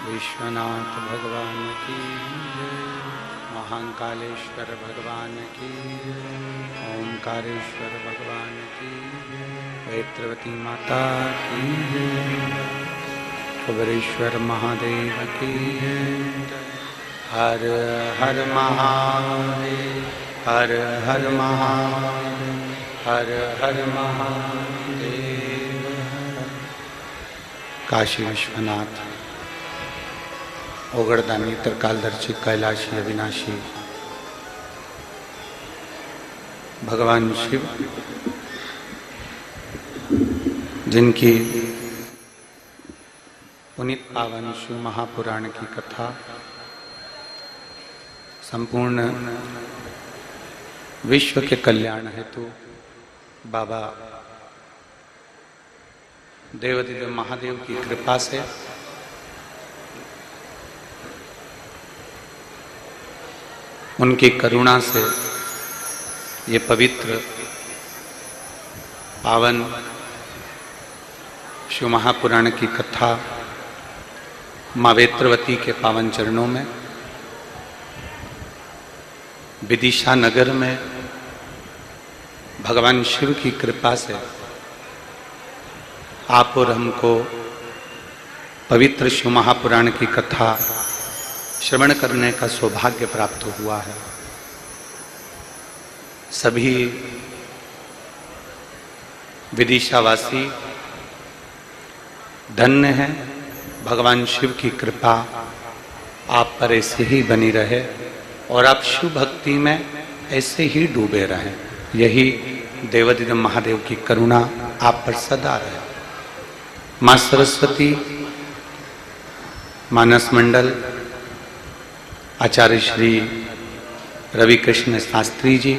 विश्वनाथ भगवान की जय, महाकालेश्वर भगवान की जय, ओंकारेश्वर भगवान की जय, वेत्रवती माता की जय, कुबेरेश्वर महादेव की जय। हर हर महादेव, हर हर महादेव, हर हर महादेव। काशी विश्वनाथ, ओगड़दानी, त्रिकालदर्शी, कैलाशी, अविनाशी भगवान शिव, जिनकी पुनीत पावन शिव महापुराण की कथा संपूर्ण विश्व के कल्याण हेतु बाबा देवाधिदेव महादेव की कृपा से उनकी करुणा से ये पवित्र पावन शिव महापुराण की कथा माँ वेत्रवती के पावन चरणों में विदिशा नगर में भगवान शिव की कृपा से आप और हमको पवित्र शिव महापुराण की कथा श्रवण करने का सौभाग्य प्राप्त हुआ है। सभी विदिशावासी धन्य हैं। भगवान शिव की कृपा आप पर ऐसे ही बनी रहे और आप शिव भक्ति में ऐसे ही डूबे रहें। यही देवाधिदेव महादेव की करुणा आप पर सदा रहे। माँ सरस्वती, मानस मंडल, आचार्य श्री रवि कृष्ण शास्त्री जी,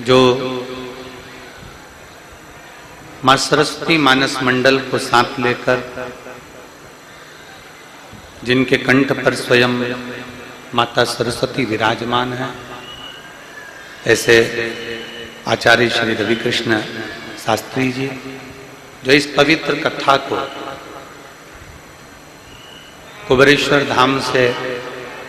जो माँ सरस्वती मानस मंडल को साथ लेकर, जिनके कंठ पर स्वयं माता सरस्वती विराजमान है, ऐसे आचार्य श्री रवि कृष्ण शास्त्री जी, जो इस पवित्र कथा को कुबेरेश्वर धाम से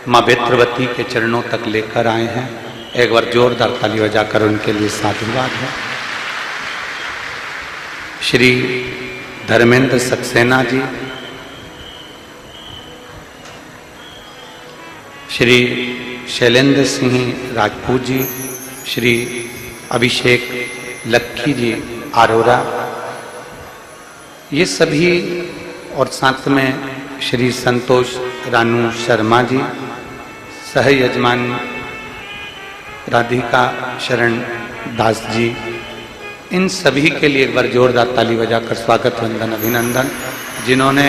माँ वेत्रवती के चरणों तक लेकर आए हैं। एक बार जोरदार ताली बजाकर उनके लिए साधुवाद है। श्री धर्मेंद्र सक्सेना जी, श्री शैलेंद्र सिंह राजपूत जी, श्री अभिषेक लक्की जी अरोरा, ये सभी, और साथ में श्री संतोष रानू शर्मा जी, सह यजमान राधिका शरण दास जी, इन सभी के लिए एक बार जोरदार ताली बजाकर स्वागत, वंदन, अभिनंदन, जिन्होंने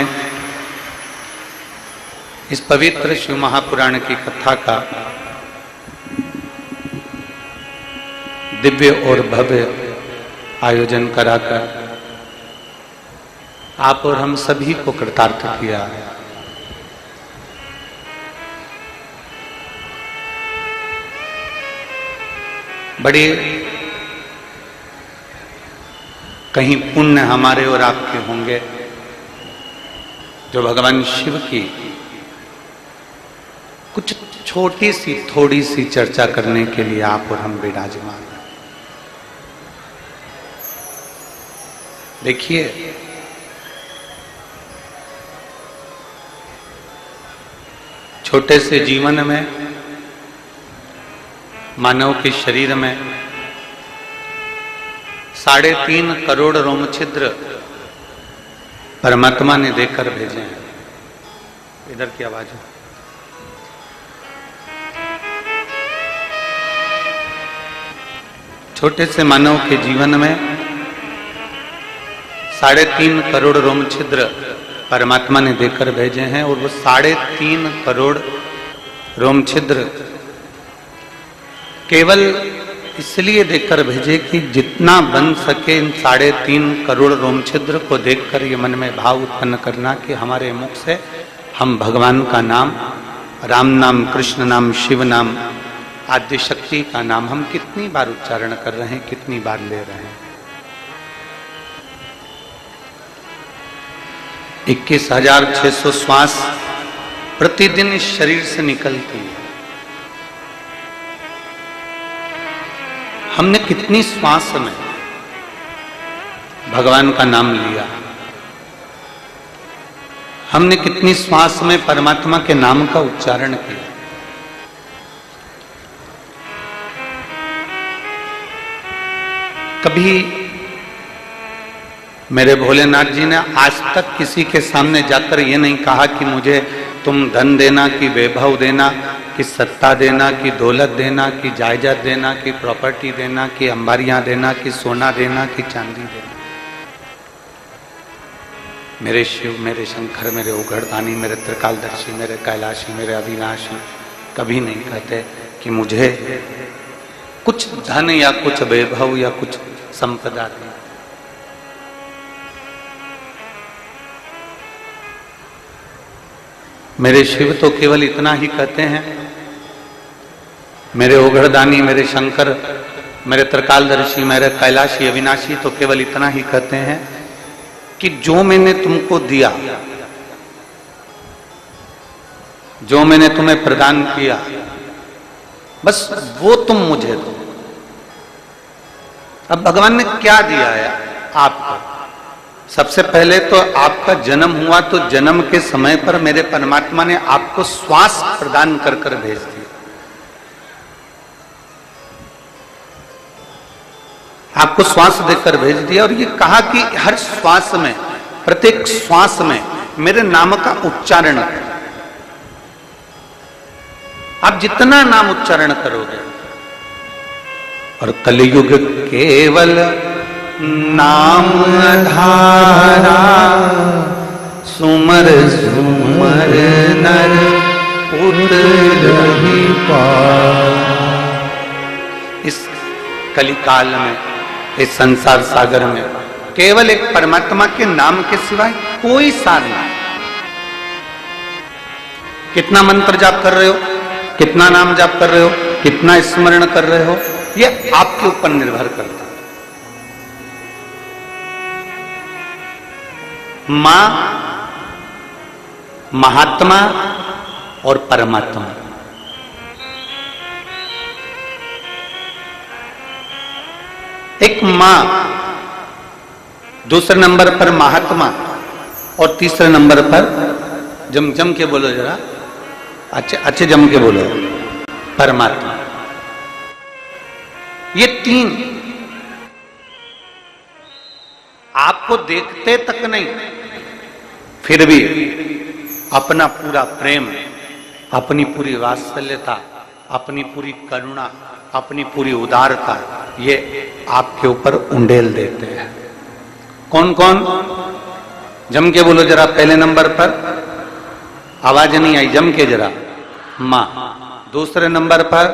इस पवित्र शिव महापुराण की कथा का दिव्य और भव्य आयोजन कराकर आप और हम सभी को कृतार्थ किया। बड़े कहीं पुण्य हमारे और आपके होंगे जो भगवान शिव की कुछ छोटी सी थोड़ी सी चर्चा करने के लिए आप और हम विराजमान हैं। देखिए, छोटे से जीवन में, मानव के शरीर में 3.5 करोड़ रोम छिद्र परमात्मा ने देकर भेजे हैं। इधर की आवाज है। छोटे से मानव के जीवन में 3.5 करोड़ रोम छिद्र परमात्मा ने देकर भेजे हैं, और वो 3.5 करोड़ रोम छिद्र केवल इसलिए देकर भेजे कि जितना बन सके इन 3.5 करोड़ रोम छिद्र को देखकर ये मन में भाव उत्पन्न करना कि हमारे मुख से हम भगवान का नाम, राम नाम, कृष्ण नाम, शिव नाम, आद्य शक्ति का नाम हम कितनी बार उच्चारण कर रहे हैं, कितनी बार ले रहे हैं। 21,600 श्वास प्रतिदिन इस शरीर से निकलती है। हमने कितनी श्वास में भगवान का नाम लिया, हमने कितनी श्वास में परमात्मा के नाम का उच्चारण किया। कभी मेरे भोलेनाथ जी ने आज तक किसी के सामने जाकर ये नहीं कहा कि मुझे तुम धन देना, कि वैभव देना, कि सत्ता देना, कि दौलत देना, कि जायदाद देना, कि प्रॉपर्टी देना, कि अंबारियां देना, कि सोना देना, कि चांदी देना। मेरे शिव, मेरे शंकर, मेरे उघड़दानी, मेरे त्रिकालदर्शी, मेरे कैलाशी, मेरे अविनाशी कभी नहीं कहते कि मुझे कुछ धन या कुछ वैभव या कुछ संपदा देना। मेरे शिव तो केवल इतना ही कहते हैं, मेरे उघड़दानी, मेरे शंकर, मेरे त्रिकालदर्शी, मेरे कैलाशी, अविनाशी तो केवल इतना ही कहते हैं कि जो मैंने तुमको दिया, जो मैंने तुम्हें प्रदान किया, बस वो तुम मुझे दो। अब भगवान ने क्या दिया है आपको? सबसे पहले तो आपका जन्म हुआ, तो जन्म के समय पर मेरे परमात्मा ने आपको श्वास प्रदान कर कर भेज दिया। आपको श्वास देकर भेज दिया और ये कहा कि हर श्वास में, प्रत्येक श्वास में मेरे नाम का उच्चारण करो। आप जितना नाम उच्चारण करोगे, और कलयुग केवल नाम धारा, सुमर सुमर नर उतरहि पार। इस कलिकाल में, इस संसार सागर में केवल एक परमात्मा के नाम के सिवाय कोई सार नहीं। कितना मंत्र जाप कर रहे हो, कितना नाम जाप कर रहे हो, कितना स्मरण कर रहे हो, ये आपके ऊपर निर्भर करता है। मां, महात्मा और परमात्मा, एक मां, दूसरे नंबर पर महात्मा और तीसरे नंबर पर, जम के बोलो जरा, अच्छे जम के बोलो, परमात्मा। ये तीन आपको देखते तक नहीं, फिर भी अपना पूरा प्रेम, अपनी पूरी वात्सल्यता, अपनी पूरी करुणा, अपनी पूरी उदारता ये आपके ऊपर उंडेल देते हैं। कौन कौन? जम के बोलो जरा। पहले नंबर पर आवाज नहीं आई, जम के जरा। माँ। दूसरे नंबर पर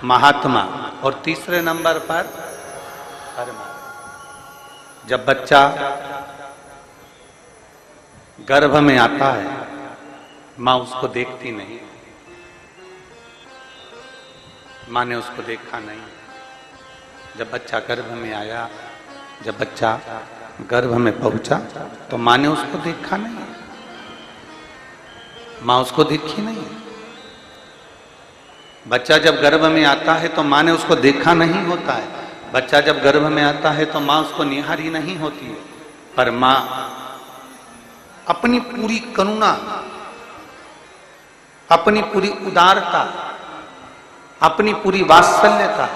महात्मा। और तीसरे नंबर पर परमात्मा। जब बच्चा गर्भ में आता है, माँ उसको देखती नहीं, माँ ने उसको देखा नहीं। जब बच्चा गर्भ में आया, जब बच्चा गर्भ में पहुंचा, तो माँ ने उसको देखा नहीं, माँ उसको देखी नहीं। बच्चा जब गर्भ में आता है तो माँ ने उसको देखा नहीं होता है। बच्चा जब गर्भ में आता है तो माँ उसको निहारी नहीं होती है। पर माँ अपनी पूरी करुणा, अपनी पूरी उदारता, अपनी पूरी वात्सल्यता,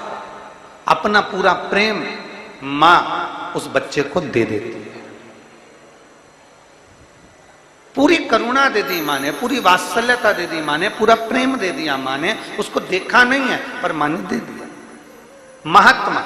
अपना पूरा प्रेम माँ उस बच्चे को दे देती है। पूरी करुणा दे दी माँ ने, पूरी वात्सल्यता दे दी माँ ने, पूरा प्रेम दे दिया माँ ने। उसको देखा नहीं है पर माँ ने दे दिया। महात्मा,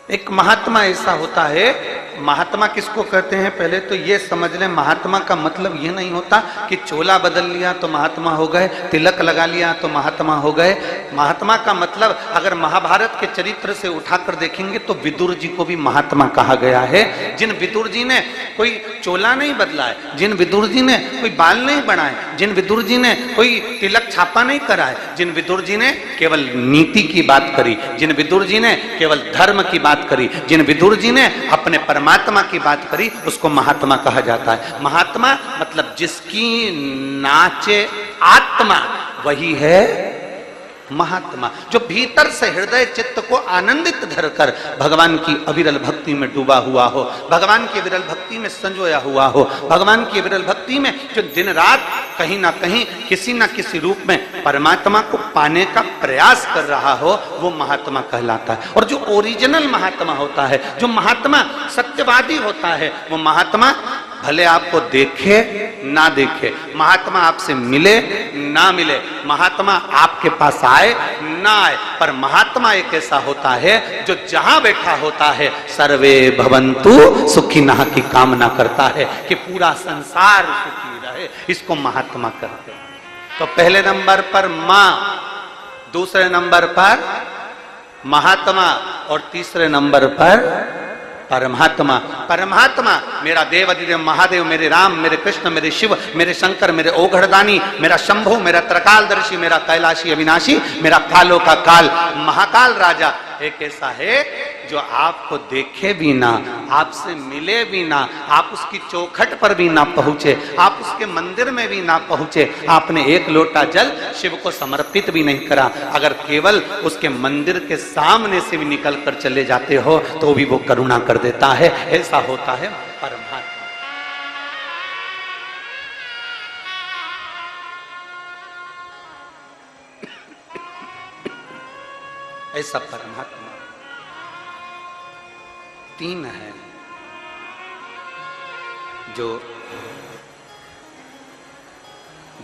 एक महात्मा ऐसा होता है। महात्मा किसको कहते हैं? पहले तो ये समझ लें, महात्मा का मतलब ये नहीं होता कि चोला बदल लिया तो महात्मा हो गए, तिलक लगा लिया तो महात्मा हो गए। महात्मा का मतलब अगर महाभारत के चरित्र से उठाकर देखेंगे तो विदुर जी को भी महात्मा कहा गया है। जिन विदुर जी ने कोई चोला नहीं बदला है, जिन विदुर जी ने कोई बाल नहीं बनाए, जिन विदुर जी ने कोई तिलक छापा नहीं करा है, जिन विदुर जी ने केवल नीति की बात करी, जिन विदुर जी ने केवल धर्म की बात करी, जिन विदुर जी ने अपने परमात्मा की बात करी, उसको महात्मा कहा जाता है। महात्मा मतलब जिसकी नाचे आत्मा, वही है महात्मा। जो भीतर से हृदय चित्त को आनंदित धरकर भगवान की अविरल भक्ति में डूबा हुआ हो, भगवान की विरल भक्ति में संजोया हुआ हो, भगवान की विरल भक्ति में जो दिन रात कहीं ना कहीं किसी ना किसी रूप में परमात्मा को पाने का प्रयास कर रहा हो, वो महात्मा कहलाता है। और जो ओरिजिनल महात्मा होता है, जो महात्मा सत्यवादी होता है, वो महात्मा भले आपको देखे ना देखे, महात्मा आपसे मिले ना मिले, महात्मा आपके पास आए ना आए, पर महात्मा एक ऐसा होता है जो जहां बैठा होता है सर्वे भवन्तु सुखिनः की कामना करता है कि पूरा संसार सुखी रहे। इसको महात्मा कहते हैं। तो पहले नंबर पर मां, दूसरे नंबर पर महात्मा और तीसरे नंबर पर परमात्मा। परमात्मा मेरा देव अधिदेव महादेव, मेरे राम, मेरे कृष्ण, मेरे शिव, मेरे शंकर, मेरे ओघड़दानी, मेरा शंभु, मेरा त्रकालदर्शी, मेरा कैलाशी अविनाशी, मेरा कालों का काल, महाकाल राजा एक ऐसा है जो आपको देखे भी ना, आपसे मिले भी ना, आप उसकी चौखट पर भी ना पहुंचे, आप उसके मंदिर में भी ना पहुंचे, आपने एक लोटा जल शिव को समर्पित भी नहीं करा, अगर केवल उसके मंदिर के सामने से भी निकल कर चले जाते हो तो भी वो करुणा कर देता है। ऐसा होता है परमात्मा। ऐसा परमात्मा तीन है, जो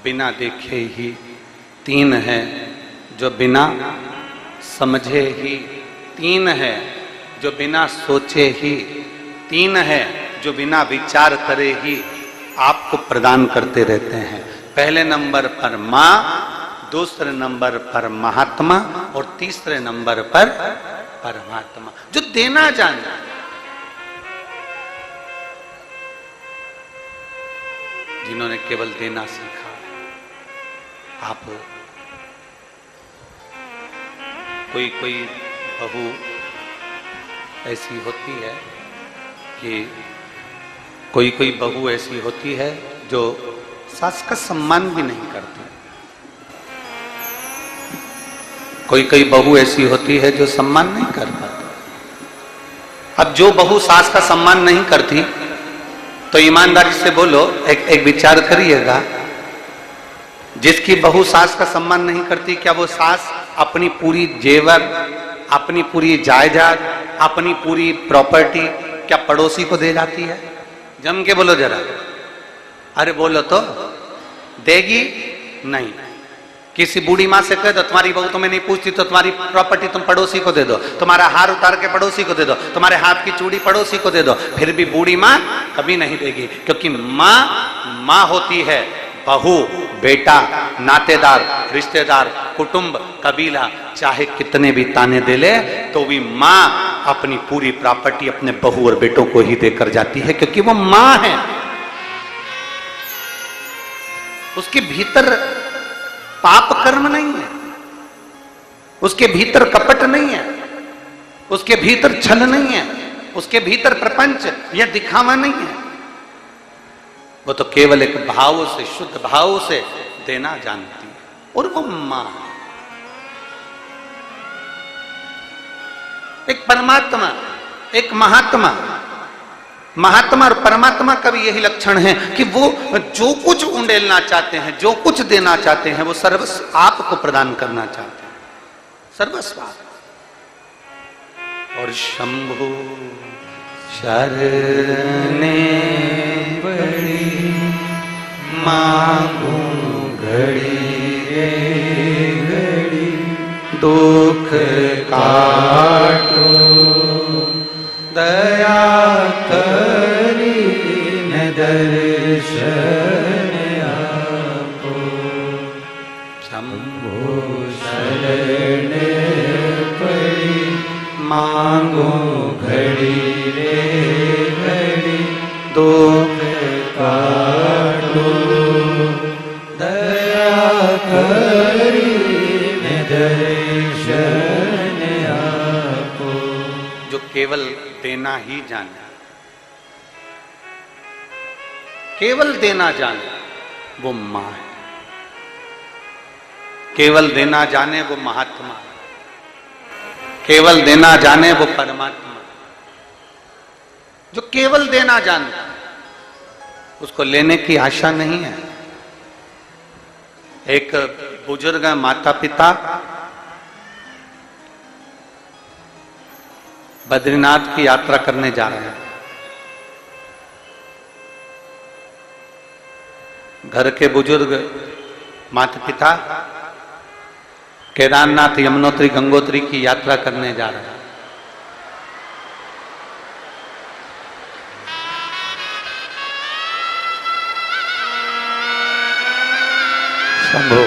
बिना देखे ही, तीन है जो बिना समझे ही, तीन है जो बिना सोचे ही, तीन है जो बिना विचार करे ही आपको प्रदान करते रहते हैं। पहले नंबर पर मां, दूसरे नंबर पर महात्मा और तीसरे नंबर पर परमात्मा, जो देना जानता है, जिन्होंने केवल देना सीखा। आप कोई बहू ऐसी होती है कि कोई बहू ऐसी होती है जो सास का सम्मान भी नहीं करती। कोई बहू ऐसी होती है जो सम्मान नहीं कर पाती। अब जो बहू सास का सम्मान नहीं करती, तो ईमानदारी से बोलो, एक विचार करिएगा, जिसकी बहू सास का सम्मान नहीं करती, क्या वो सास अपनी पूरी जेवर, अपनी पूरी जायदाद, अपनी पूरी प्रॉपर्टी क्या पड़ोसी को दे जाती है? जम के बोलो जरा, अरे बोलो तो, देगी नहीं। किसी बूढ़ी माँ से कह दो तुम्हारी बहू तुम्हें नहीं पूछती तो तुम्हारी प्रॉपर्टी तुम पड़ोसी को दे दो, तुम्हारा हार उतार के पड़ोसी को दे दो, तुम्हारे हाथ की चूड़ी पड़ोसी को दे दो, फिर भी बूढ़ी माँ कभी नहीं देगी। क्योंकि माँ माँ होती है, बहू, बेटा, नातेदार, रिश्तेदार, कुटुंब, कबीला चाहे कितने भी ताने दे ले तो भी माँ अपनी पूरी प्रॉपर्टी अपने बहू और बेटों को ही देकर जाती है, क्योंकि वो माँ है। उसके भीतर पाप कर्म नहीं है, उसके भीतर कपट नहीं है, उसके भीतर छल नहीं है, उसके भीतर प्रपंच या दिखावा नहीं है। वो तो केवल एक भाव से, शुद्ध भाव से देना जानती है, और वो मां है। एक परमात्मा, एक महात्मा, महात्मा और परमात्मा का भी यही लक्षण है कि वो जो कुछ उंडेलना चाहते हैं, जो कुछ देना चाहते हैं, वो सर्वस्व आपको प्रदान करना चाहते हैं, सर्वस्व। और शंभु शरणे पड़ी मांगू घड़ी रे घड़ी, दुख काटो दया करी न दर्शन आपो। शंभो शरण पड़ी मांगो घड़ी रे घड़ी, दुख काटो दया करी न दर्शन आपो। जो केवल देना ही जाने, केवल देना जाने, वो मां है। केवल देना जाने वो महात्मा, केवल देना जाने वो परमात्मा। जो केवल देना जानता उसको लेने की आशा नहीं है। एक बुजुर्ग माता पिता बद्रीनाथ की यात्रा करने जा रहे हैं। घर के बुजुर्ग माता पिता केदारनाथ, यमुनोत्री, गंगोत्री की यात्रा करने जा रहे हैं। शंभो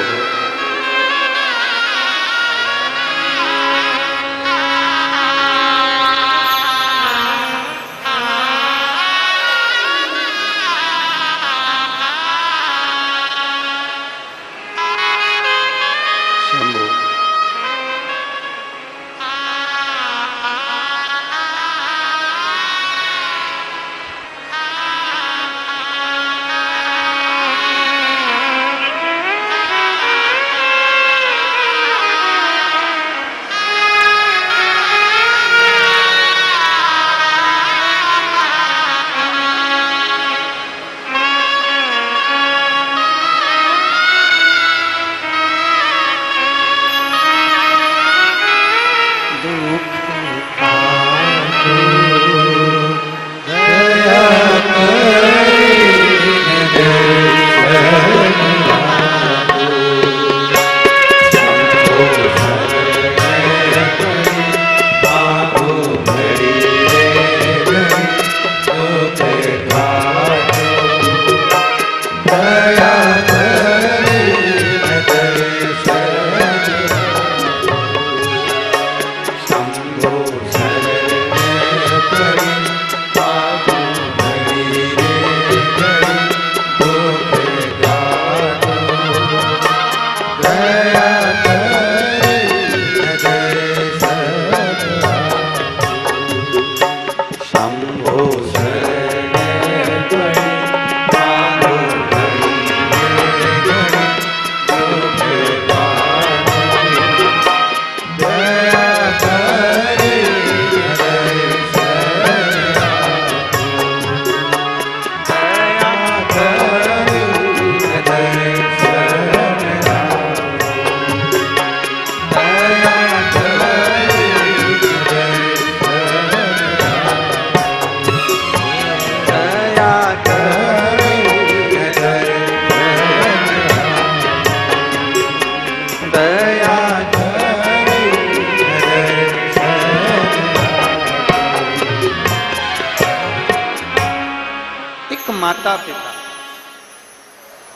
माता पिता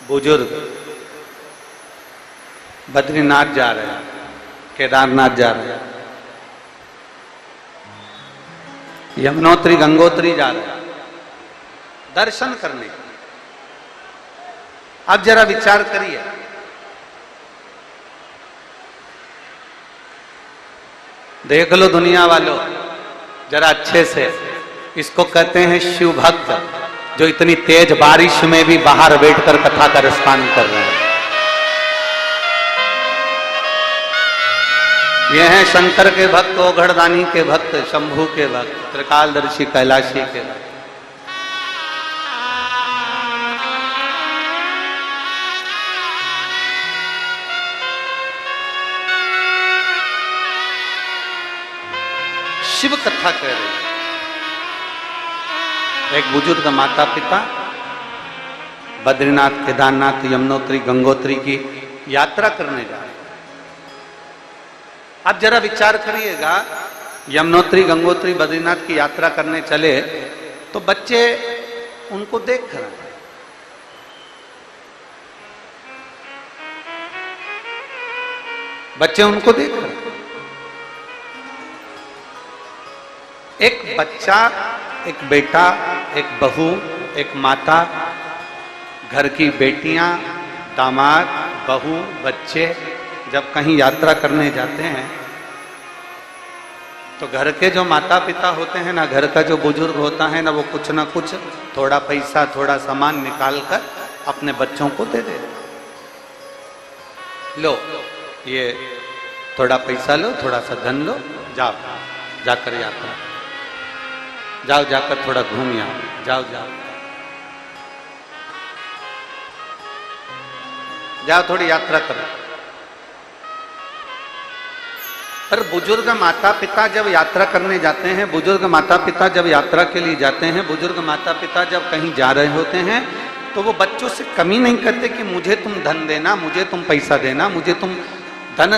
बुजुर्ग बद्रीनाथ जा रहे हैं, केदारनाथ जा रहे हैं, यमुनोत्री गंगोत्री जा रहे हैं दर्शन करने। अब जरा विचार करिए, देख लो दुनिया वालों जरा अच्छे से, इसको कहते हैं शिव भक्त, जो इतनी तेज बारिश में भी बाहर बैठकर कथा का रसपान कर रहे हैं। ये हैं शंकर के भक्त, ओघड़दानी के भक्त, शंभू के भक्त, त्रिकालदर्शी कैलाशी के भक्त। शिव कथा कह रहे हैं। एक बुजुर्ग माता पिता बद्रीनाथ, केदारनाथ, यमुनोत्री, गंगोत्री की यात्रा करने जा रहे हैं। अब जरा विचार करिएगा, यमुनोत्री, गंगोत्री, बद्रीनाथ की यात्रा करने चले तो बच्चे उनको देख रहे हैं। बच्चे उनको देख रहे हैं। एक बच्चा, एक बेटा, एक बहू, एक माता, घर की बेटियां, दामाद, बहू, बच्चे जब कहीं यात्रा करने जाते हैं तो घर के जो माता पिता होते हैं ना, घर का जो बुजुर्ग होता है ना, वो कुछ ना कुछ थोड़ा पैसा, थोड़ा सामान निकाल कर अपने बच्चों को दे दे। लो ये थोड़ा पैसा लो, थोड़ा सा धन लो, जाओ जाकर यात्रा, जाओ जाकर थोड़ा घूम आओ, जाओ जाओ जाओ थोड़ी यात्रा करो। पर बुजुर्ग माता पिता जब यात्रा करने जाते हैं, बुजुर्ग माता पिता जब यात्रा के लिए जाते हैं, बुजुर्ग माता पिता जब कहीं जा रहे होते हैं तो वो बच्चों से कमी नहीं करते कि मुझे तुम धन देना, मुझे तुम पैसा देना, मुझे तुम धन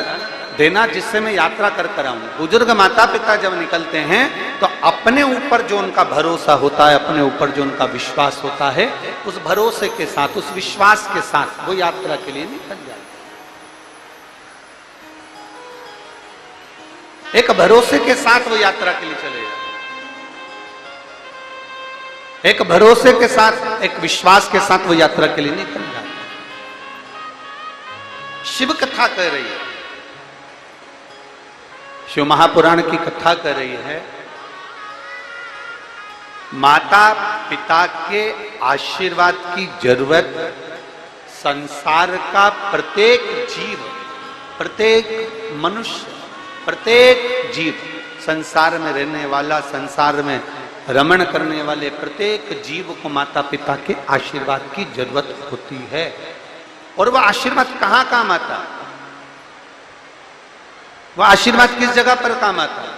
देना जिससे मैं यात्रा कर आऊं। बुजुर्ग माता पिता जब निकलते हैं तो अपने ऊपर जो उनका भरोसा होता है, अपने ऊपर जो उनका विश्वास होता है, उस भरोसे के साथ, उस विश्वास के साथ वो यात्रा के लिए निकल जाते हैं। एक भरोसे के साथ वो यात्रा के लिए चले जाते, एक भरोसे के साथ, एक विश्वास के साथ वो यात्रा के लिए निकल जाते हैं। शिव कथा कह रही है, शिव महापुराण की कथा कर रही है, माता पिता के आशीर्वाद की जरूरत संसार का प्रत्येक जीव, प्रत्येक मनुष्य, प्रत्येक जीव, संसार में रहने वाला, संसार में रमण करने वाले प्रत्येक जीव को माता पिता के आशीर्वाद की जरूरत होती है। और वह आशीर्वाद कहां काम आता है? वह आशीर्वाद किस जगह पर काम आता है?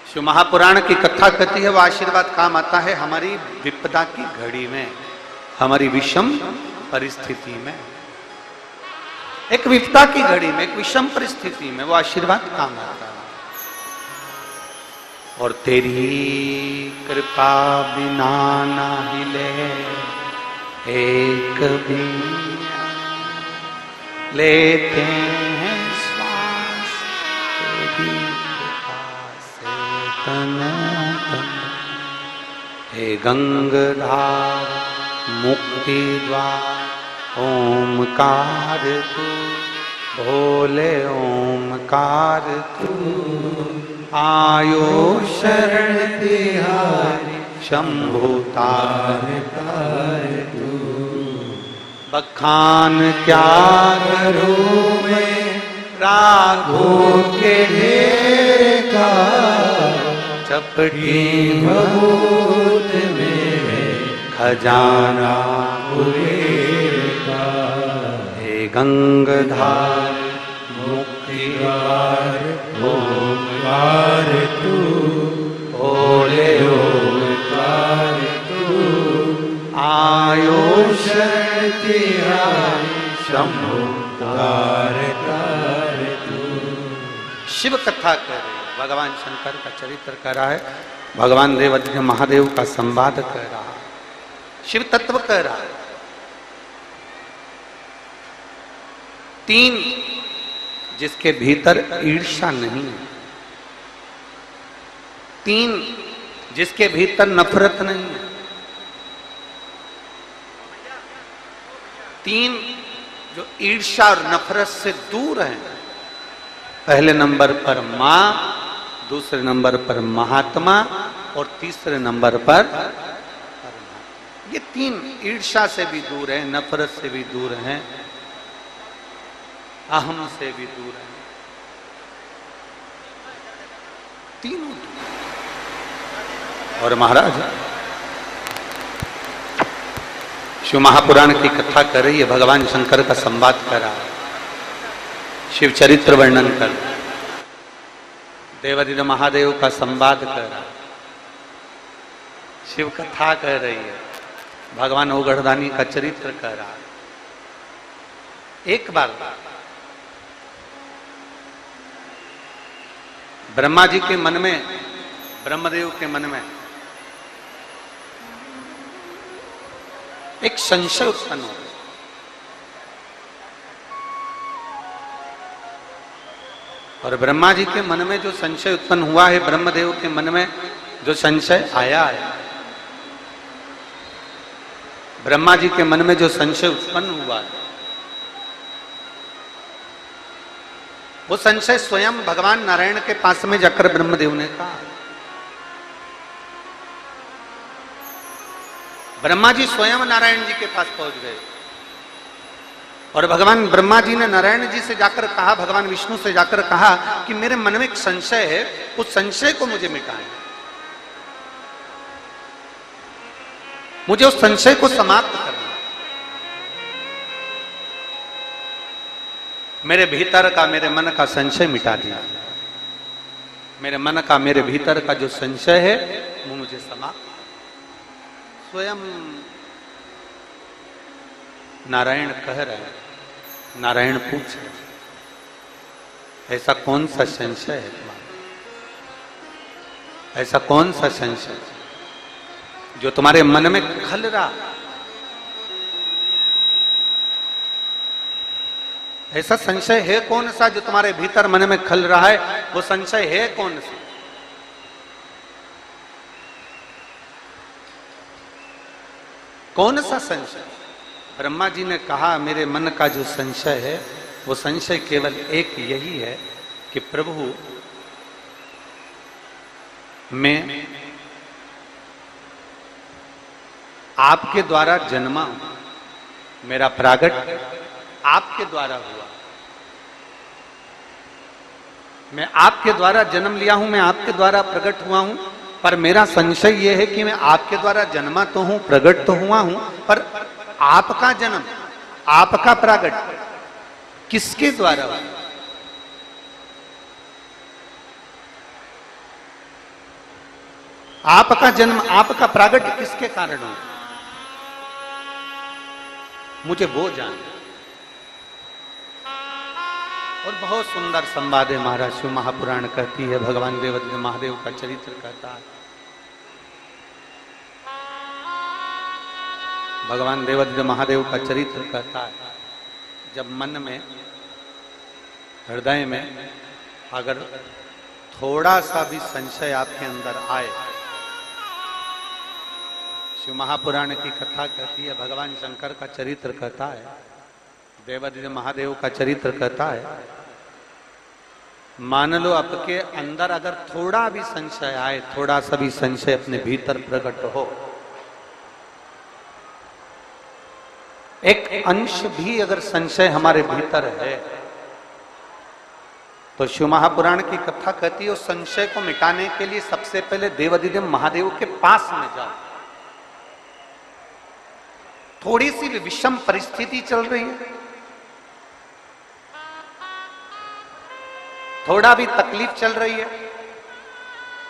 शिव महापुराण की कथा कहती है वह आशीर्वाद काम आता है हमारी विपदा की घड़ी में, हमारी विषम परिस्थिति में। एक विपदा की घड़ी में, एक विषम परिस्थिति में वो आशीर्वाद काम आता है। और तेरी कृपा बिना ना हिले एक भी, लेते हैं श्वास तेरी कृपा से तन तन। हे गंगाधार मुक्ति द्वार ओमकार तू, भोले ओमकार तू, आयो शरण तिहारी शंभु तार तू। बखान क्या करूं मैं राघों के ढेर का, चपटी भभूत में खजाना कुबेर का। हे गंगाधार मुक्ति द्वार ओमकार तू, भोले ओमकार तू, आयो शरण तिहारी शंभु तार तू। शिव कथा कर रहे, भगवान शंकर का चरित्र कर रहा है। भगवान देवादिदेव महादेव का संवाद कह रहा, शिव तत्व कह रहा। 3 जिसके भीतर ईर्ष्या नहीं है, 3 जिसके भीतर नफरत नहीं है, 3 जो ईर्ष्या और नफरत से दूर हैं। पहले नंबर पर मां, दूसरे नंबर पर महात्मा और तीसरे नंबर पर परमात्मा। ये 3 ईर्ष्या से भी दूर है, नफरत से भी दूर हैं, अहम से भी दूर है, तीनों दूर। और महाराज शिव महापुराण की कथा कर रही है, भगवान शंकर का संवाद कर रहा है, शिव चरित्र वर्णन कर, देवादिदेव महादेव का संवाद कर रहा, शिव कथा कह रही है, भगवान ओगढ़दानी का चरित्र कह रहा। एक बार ब्रह्मा जी के मन में, ब्रह्मदेव के मन में एक संशय उत्पन्न हो गया। और ब्रह्मा जी के मन में जो संशय उत्पन्न हुआ है, ब्रह्मदेव के मन में जो संशय आया है, ब्रह्मा जी के मन में जो संशय उत्पन्न हुआ है, वो संशय स्वयं भगवान नारायण के पास में जाकर ब्रह्मदेव ने कहा। ब्रह्मा जी स्वयं नारायण जी के पास पहुंच गए और भगवान ब्रह्मा जी ने नारायण जी से जाकर कहा, भगवान विष्णु से जाकर कहा कि मेरे मन में एक संशय है, उस संशय को मुझे मिटाएं, मुझे उस संशय को समाप्त करना, मेरे भीतर का, मेरे मन का संशय मिटा दिया, मेरे मन का, मेरे भीतर का जो संशय है वो मुझे समाप्त। स्वयं नारायण कह रहे हैं, नारायण पूछ रहे, ऐसा कौन सा संशय है तुम्हारा, ऐसा कौन सा संशय जो तुम्हारे मन में खल रहा, ऐसा संशय है कौन सा जो तुम्हारे भीतर मन में खल रहा है, वो संशय है कौन सा? कौन सा संशय? ब्रह्मा जी ने कहा मेरे मन का जो संशय है वो संशय केवल एक यही है कि प्रभु मैं आपके द्वारा जन्मा हूं, मेरा प्रागट आपके द्वारा हुआ, मैं आपके द्वारा जन्म लिया हूं, मैं आपके द्वारा प्रकट हुआ हूं, पर मेरा संशय यह है कि मैं आपके द्वारा जन्मा तो हूं, प्रकट तो हुआ हूं, पर आपका जन्म, आपका प्रागट किसके द्वारा हुआ? आपका जन्म, आपका प्रागट किसके कारण हुआ? मुझे वो जानना। और बहुत सुंदर संवाद है महाराज, शिव महापुराण कहती है, भगवान देवादिदेव महादेव का चरित्र कहता है। भगवान देवादिदेव महादेव का चरित्र कहता है, जब मन में, हृदय में अगर थोड़ा सा भी संशय आपके अंदर आए, शिव महापुराण की कथा कहती है, भगवान शंकर का चरित्र कहता है, देवादिदेव महादेव का चरित्र कहता है, मान लो आपके अंदर अगर थोड़ा भी संशय आए, थोड़ा सा भी संशय अपने भीतर प्रकट हो, एक अंश भी अगर संशय हमारे भीतर है, तो शिव महापुराण की कथा कहती है उस संशय को मिटाने के लिए सबसे पहले देवादिदेव महादेव के पास में जाओ। थोड़ी सी भी विषम परिस्थिति चल रही है, थोड़ा भी तकलीफ चल रही है,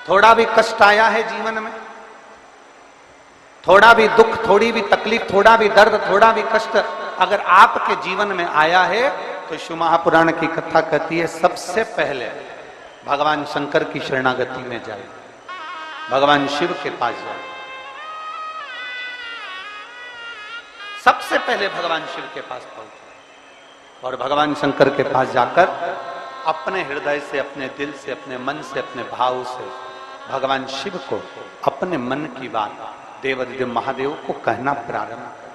थोड़ा भी कष्ट आया है जीवन में, थोड़ा भी दुख, थोड़ी भी तकलीफ, थोड़ा भी दर्द, थोड़ा भी कष्ट अगर आपके जीवन में आया है, तो शिव महापुराण की कथा कहती है सबसे पहले भगवान शंकर की शरणागति में जाए। भगवान शिव के पास जाए। सबसे पहले भगवान शिव के पास पहुंचे और भगवान शंकर के पास जाकर अपने हृदय से, अपने दिल से, अपने मन से, अपने भाव से भगवान शिव को अपने मन की बात देवाधिदेव महादेव को कहना प्रारंभ कर।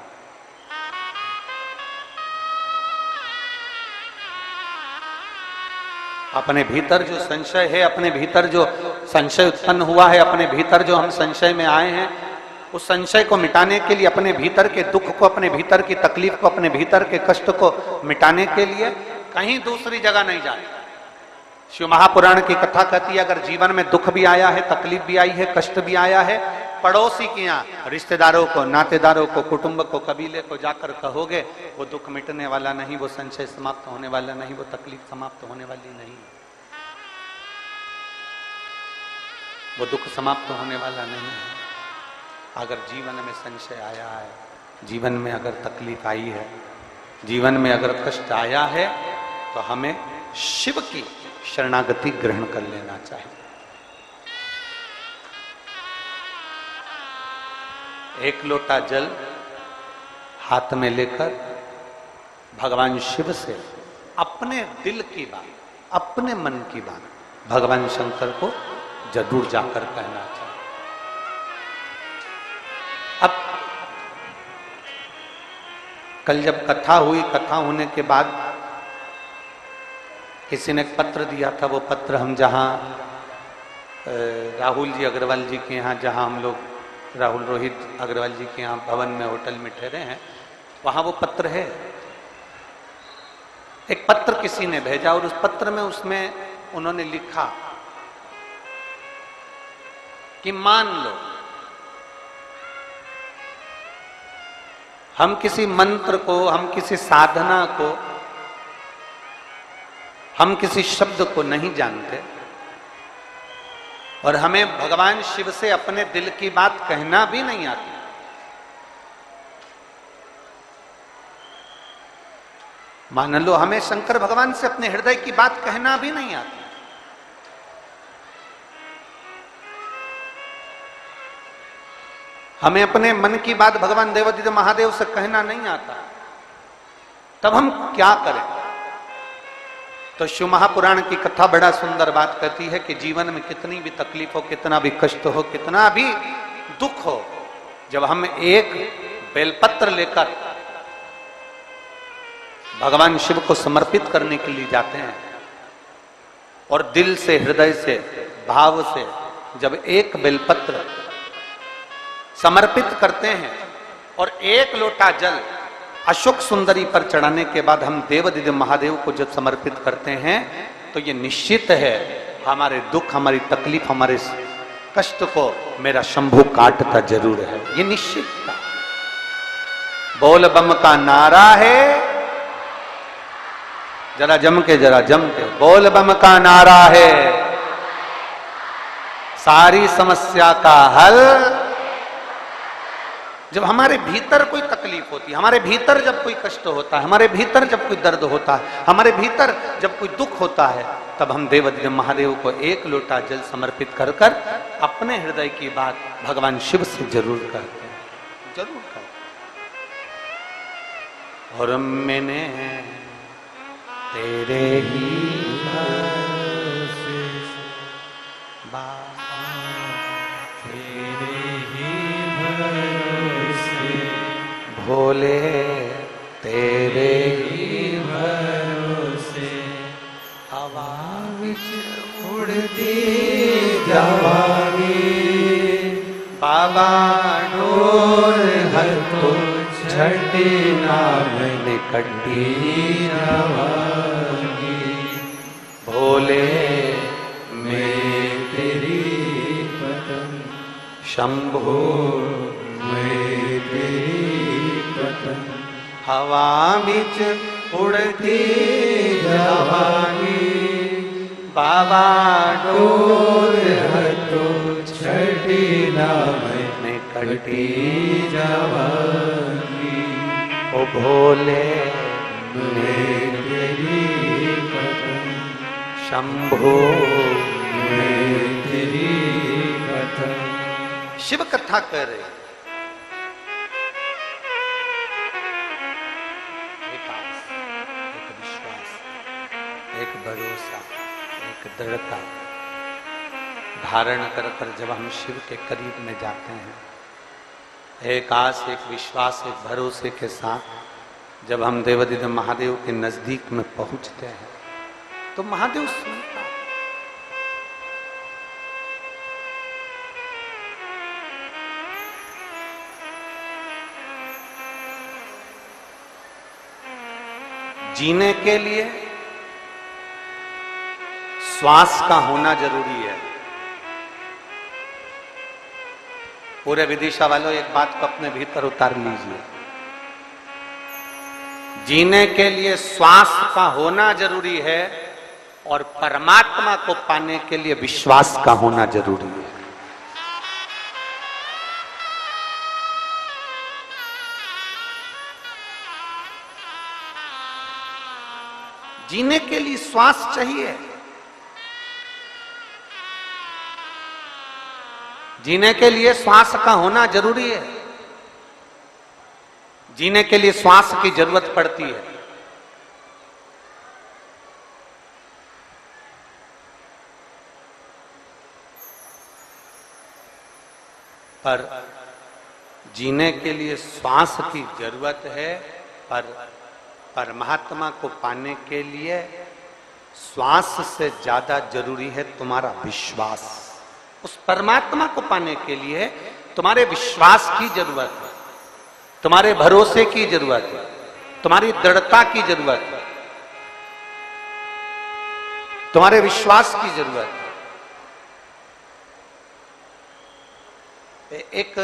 अपने भीतर जो संशय है, अपने भीतर जो संशय उत्पन्न हुआ है, अपने भीतर जो हम संशय में आए हैं, उस संशय को मिटाने के लिए, अपने भीतर के दुख को, अपने भीतर की तकलीफ को, अपने भीतर के कष्ट को मिटाने के लिए कहीं दूसरी जगह नहीं जाते। शिव महापुराण की कथा कहती है, अगर जीवन में दुख भी आया है, तकलीफ भी आई है, कष्ट भी आया है, पड़ोसी के यहाँ, रिश्तेदारों को, नातेदारों को, कुटुंब को, कबीले को जाकर कहोगे, वो दुख मिटने वाला नहीं, वो संशय समाप्त होने वाला नहीं, वो तकलीफ समाप्त होने वाली नहीं, वो दुख समाप्त होने वाला नहीं है। अगर जीवन में संशय आया है, जीवन में अगर तकलीफ आई है, जीवन में अगर कष्ट आया है, तो हमें शिव की शरणागति ग्रहण कर लेना चाहिए। एक लोटा जल हाथ में लेकर भगवान शिव से अपने दिल की बात, अपने मन की बात भगवान शंकर को जरूर जाकर कहना चाहिए। अब कल जब कथा हुई, कथा होने के बाद किसी ने एक पत्र दिया था। वो पत्र हम जहाँ राहुल जी अग्रवाल जी के यहाँ, जहाँ हम लोग राहुल रोहित अग्रवाल जी के यहाँ भवन में, होटल में ठहरे हैं, वहाँ वो पत्र है। एक पत्र किसी ने भेजा और उस पत्र में, उसमें उन्होंने लिखा कि मान लो हम किसी मंत्र को, हम किसी साधना को, हम किसी शब्द को नहीं जानते और हमें भगवान शिव से अपने दिल की बात कहना भी नहीं आती। मान लो हमें शंकर भगवान से अपने हृदय की बात कहना भी नहीं आती, हमें अपने मन की बात भगवान देवाधिदेव महादेव से कहना नहीं आता, तब हम क्या करें? तो शिव महापुराण की कथा बड़ा सुंदर बात कहती है कि जीवन में कितनी भी तकलीफ हो, कितना भी कष्ट हो, कितना भी दुख हो, जब हम एक बेलपत्र लेकर भगवान शिव को समर्पित करने के लिए जाते हैं और दिल से, हृदय से, भाव से जब एक बेलपत्र समर्पित करते हैं और एक लोटा जल अशोक सुंदरी पर चढ़ाने के बाद हम देवाधिदेव महादेव को जब समर्पित करते हैं, तो ये निश्चित है हमारे दुख, हमारी तकलीफ, हमारे कष्ट को मेरा शंभू काटता जरूर है। ये निश्चित था। बोल बम का नारा है, जरा जम के बोल बम का नारा है, सारी समस्या का हल। जब हमारे भीतर कोई तकलीफ होती है, हमारे भीतर जब कोई कष्ट होता है, हमारे भीतर जब कोई दर्द होता है, हमारे भीतर जब कोई दुख होता है, तब हम देवाधिदेव महादेव को एक लोटा जल समर्पित कर कर अपने हृदय की बात भगवान शिव से जरूर करते हैं, जरूर करते। और मैंने तेरे ही भरोसे भोले, तेरे ही भरोसे हवा विच उड़ती जावांगी, बाबा डोर हर तो छठी नाम निकटी जावांगी। भोले मैं तेरी पतन, शंभो मैं तेरी पतन, हवा बिच उड़ती जावांगी, बाबा डोर हतो छठी नाम में कटी जावांगी। ओ भोले मैं तेरी पतन, शंभो मैं तेरी पतन, शिव कथा कह रहे हैं। एक आस, एक विश्वास, एक भरोसा, एक दृढ़ता धारण कर कर जब हम शिव के करीब में जाते हैं, एक आस, एक विश्वास, एक भरोसे के साथ जब हम देवाधिदेव महादेव के नजदीक में पहुंचते हैं तो महादेव सुनता है। जीने के लिए श्वास का होना जरूरी है। पूरे विदिशा वालों एक बात को अपने भीतर उतार लीजिए। जीने के लिए श्वास का होना जरूरी है और परमात्मा को पाने के लिए विश्वास का होना जरूरी है। जीने के लिए श्वास चाहिए। जीने के लिए श्वास का होना जरूरी है। जीने के लिए श्वास की जरूरत पड़ती है। पर जीने के लिए श्वास की जरूरत है, पर परमात्मा को पाने के लिए श्वास से ज्यादा जरूरी है तुम्हारा विश्वास। उस परमात्मा को पाने के लिए तुम्हारे विश्वास की जरूरत है, तुम्हारे भरोसे की जरूरत है, तुम्हारी दृढ़ता की जरूरत है, तुम्हारे विश्वास की जरूरत है। एक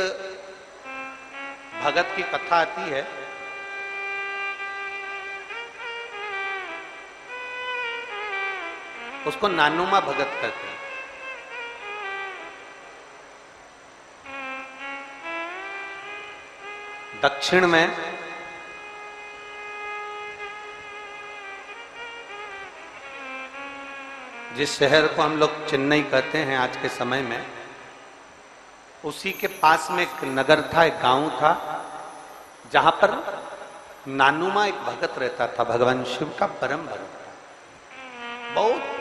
भगत की कथा आती है, उसको नानुमा भगत कहते हैं। दक्षिण में जिस शहर को हम लोग चेन्नई कहते हैं आज के समय में, उसी के पास में एक नगर था, एक गांव था, जहां पर नानुमा एक भगत रहता था, भगवान शिव का परम भक्त था। बहुत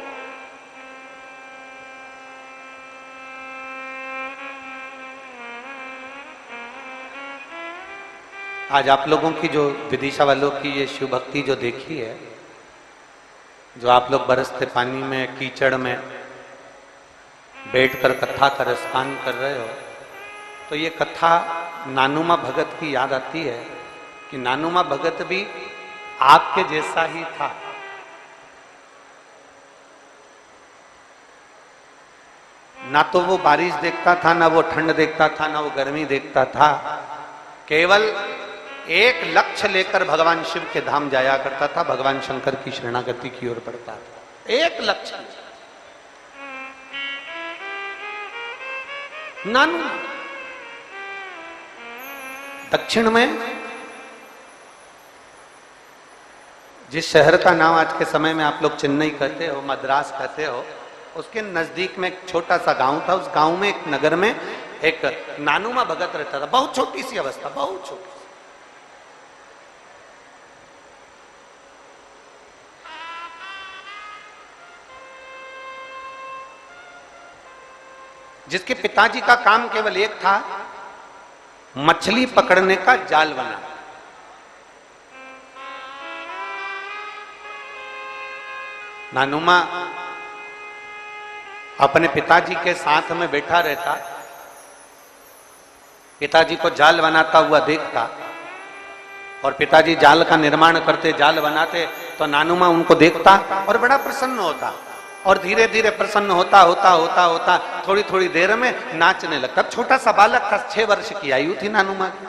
आज आप लोगों की जो विदिशा वालों की ये शिव भक्ति जो देखी है, जो आप लोग बरसते पानी में कीचड़ में बैठकर कथा का रसपान कर रहे हो, तो ये कथा नानुमा भगत की याद आती है कि नानुमा भगत भी आपके जैसा ही था। ना तो वो बारिश देखता था, ना वो ठंड देखता था, ना वो गर्मी देखता था। केवल एक लक्ष्य लेकर भगवान शिव के धाम जाया करता था, भगवान शंकर की शरणागति की ओर बढ़ता था। एक लक्ष्य। नानू दक्षिण में जिस शहर का नाम आज के समय में आप लोग चेन्नई कहते हो, मद्रास कहते हो, उसके नजदीक में एक छोटा सा गांव था। उस गांव में, एक नगर में एक नानुमा भगत रहता था। बहुत छोटी सी अवस्था, बहुत छोटी। जिसके पिताजी का काम केवल एक था, मछली पकड़ने का जाल बनाना। नानुमा अपने पिताजी के साथ में बैठा रहता, पिताजी को जाल बनाता हुआ देखता, और पिताजी जाल का निर्माण करते, जाल बनाते, तो नानुमा उनको देखता और बड़ा प्रसन्न होता, और धीरे धीरे प्रसन्न होता होता होता होता थोड़ी थोड़ी देर में नाचने लगता। छोटा सा बालक था, 6 वर्ष की आयु थी नानुमा की।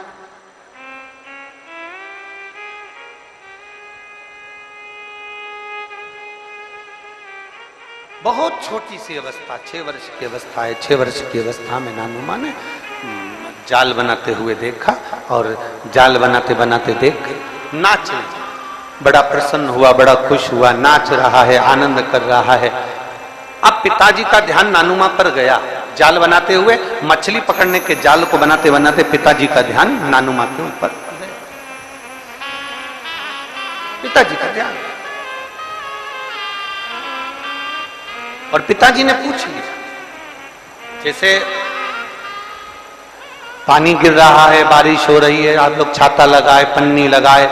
बहुत छोटी सी अवस्था, 6 वर्ष की अवस्था है। 6 वर्ष की अवस्था में नानुमा ने जाल बनाते हुए देखा, और जाल बनाते बनाते देख नाचने, बड़ा प्रसन्न हुआ, बड़ा खुश हुआ, नाच रहा है, आनंद कर रहा है। अब पिताजी का ध्यान नानुमा पर गया। जाल बनाते हुए मछली पकड़ने के जाल को बनाते बनाते पिताजी का ध्यान नानुमा के ऊपर, पिताजी का ध्यान। और पिताजी ने पूछ लिया, जैसे पानी गिर रहा है, बारिश हो रही है, आप लोग छाता लगाए, पन्नी लगाए,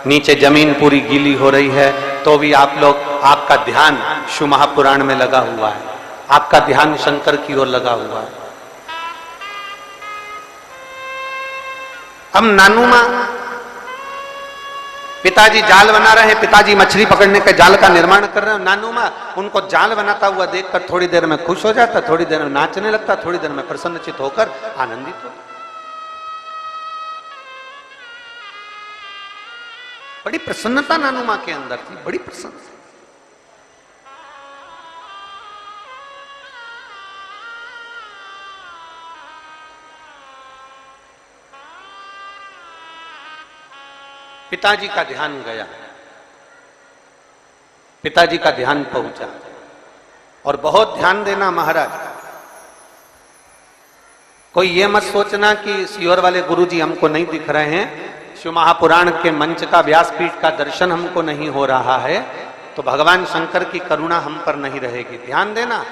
नीचे जमीन पूरी गीली हो रही है, तो भी आप लोग, आपका ध्यान शिव महापुराण में लगा हुआ है, आपका ध्यान शंकर की ओर लगा हुआ है। अब नानुमा, पिताजी जाल बना रहे हैं, पिताजी मछली पकड़ने के जाल का निर्माण कर रहे हैं। नानुमा उनको जाल बनाता हुआ देखकर थोड़ी देर में खुश हो जाता, थोड़ी देर में नाचने लगता, थोड़ी देर में प्रसन्नचित होकर आनंदित हो। बड़ी प्रसन्नता नानुमा के अंदर थी, बड़ी प्रसन्नता। पिताजी का ध्यान गया, पिताजी का ध्यान पहुंचा। और बहुत ध्यान देना महाराज, कोई ये मत सोचना कि सीहोर वाले गुरुजी हमको नहीं दिख रहे हैं, शिव महापुराण के मंच का, व्यासपीठ का दर्शन हमको नहीं हो रहा है, तो भगवान शंकर की करुणा हम पर नहीं रहेगी। ध्यान देना,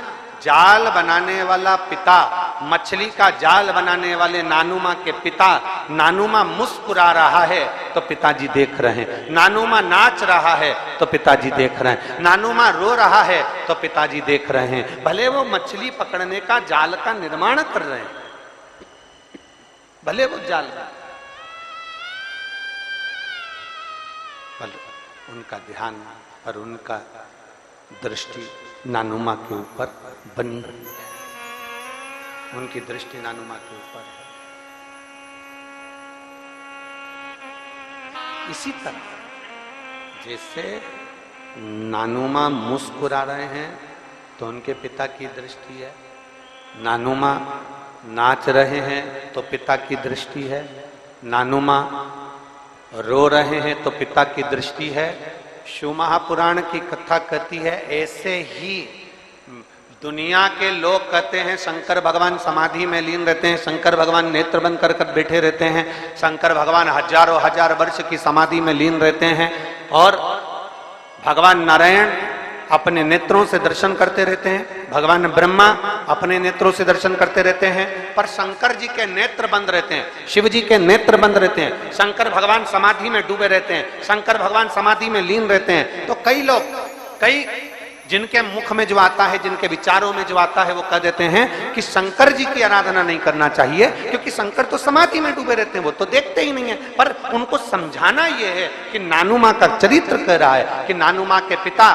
जाल बनाने वाला पिता, मछली का जाल बनाने वाले नानुमा के पिता, नानुमा मुस्कुरा रहा है तो पिताजी देख रहे हैं, नानुमा नाच रहा है तो पिताजी देख रहे हैं, नानुमा रो रहा है तो पिताजी देख रहे हैं। भले वो मछली पकड़ने का जाल का निर्माण कर रहे हैं, भले वो जाल, उनका ध्यान और उनका दृष्टि नानुमा के ऊपर बनी, उनकी दृष्टि नानुमा के ऊपर है। इसी तरह जैसे नानुमा मुस्कुरा रहे हैं तो उनके पिता की दृष्टि है, नानुमा नाच रहे हैं तो पिता की दृष्टि है, नानुमा रो रहे हैं तो पिता की दृष्टि है। शिव महापुराण की कथा कहती है, ऐसे ही दुनिया के लोग कहते हैं शंकर भगवान समाधि में लीन रहते हैं, शंकर भगवान नेत्र बंद कर कर बैठे रहते हैं, शंकर भगवान हजारों हजार वर्ष की समाधि में लीन रहते हैं, और भगवान नारायण अपने नेत्रों से दर्शन करते रहते हैं, भगवान ब्रह्मा अपने नेत्रों से दर्शन करते रहते हैं, पर शंकर जी के नेत्र बंद रहते हैं, शिव जी के नेत्र बंद रहते हैं, शंकर भगवान समाधि में डूबे रहते हैं, शंकर भगवान समाधि में लीन रहते हैं। तो कई लोग, कई जिनके मुख में जो आता है, जिनके विचारों में जो आता है, वो कह देते हैं कि शंकर जी की आराधना नहीं करना चाहिए, क्योंकि शंकर तो समाधि में डूबे रहते हैं, वो तो देखते ही नहीं है। पर उनको समझाना यह है कि नानुमा का चरित्र कह रहा है कि नानुमा के पिता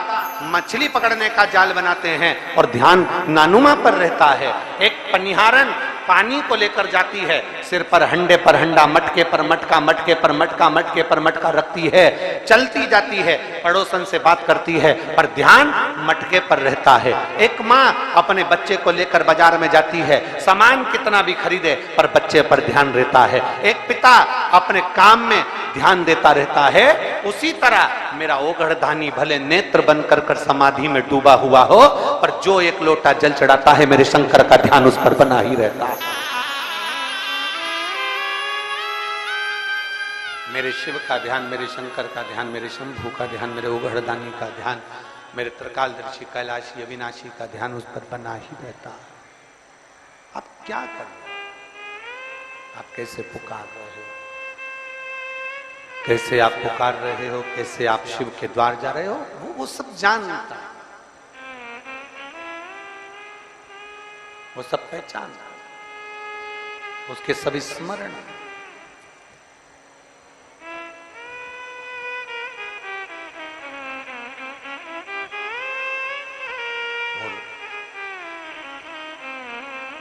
मछली पकड़ने का जाल बनाते हैं और ध्यान नानुमा पर रहता है। एक पनिहारन पानी को लेकर जाती है, सिर पर हंडे पर हंडा, मटके पर मटका, मटके पर मटका, मटके पर मटका रखती है, चलती जाती है, पड़ोसन से बात करती है, पर ध्यान मटके पर रहता है। एक माँ अपने बच्चे को लेकर बाजार में जाती है, सामान कितना भी खरीदे पर बच्चे पर ध्यान रहता है। एक पिता अपने काम में ध्यान देता रहता है। उसी तरह मेरा ओगढ़धानी भले नेत्र बंद कर कर समाधि में डूबा हुआ हो, पर जो एक लोटा जल चढ़ाता है, मेरे शंकर का ध्यान उस पर बना ही रहता है। मेरे शिव का ध्यान, मेरे शंकर का ध्यान, मेरे शंभू का ध्यान, मेरे ओगढ़धानी का ध्यान, मेरे त्रिकालदर्शी कैलाशी अविनाशी का ध्यान उस पर बना ही रहता है। आप क्या कर रहे हो? आप कैसे पुकार रहे हो? कैसे आप पुकार रहे हो? कैसे आप शिव के द्वार जा रहे हो? वो सब जानता है, वो सब पहचानता है, उसके सभी स्मरण।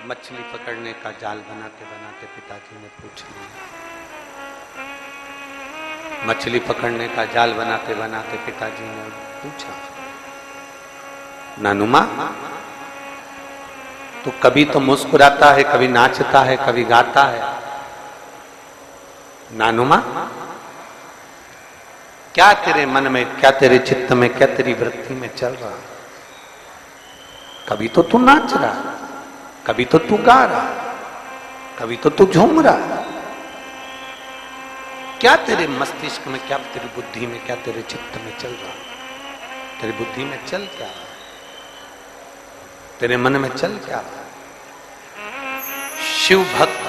मछली पकड़ने का जाल बनाते बनाते पिताजी ने पूछ लिया, मछली पकड़ने का जाल बनाते बनाते पिताजी ने पूछा, नानुमा तो कभी तो मुस्कुराता है, कभी नाचता है, कभी गाता है, नानुमा क्या तेरे मन में, क्या तेरे चित्त में, क्या तेरी वृत्ति में चल रहा? कभी तो तू नाच रहा, कभी तो तू गा रहा, कभी तो तू झूम रहा। क्या तेरे मस्तिष्क में, क्या तेरी बुद्धि में, क्या तेरे चित्त में चल रहा? तेरी बुद्धि में चल क्या रहा? तेरे मन में चल क्या रहा? शिव भक्त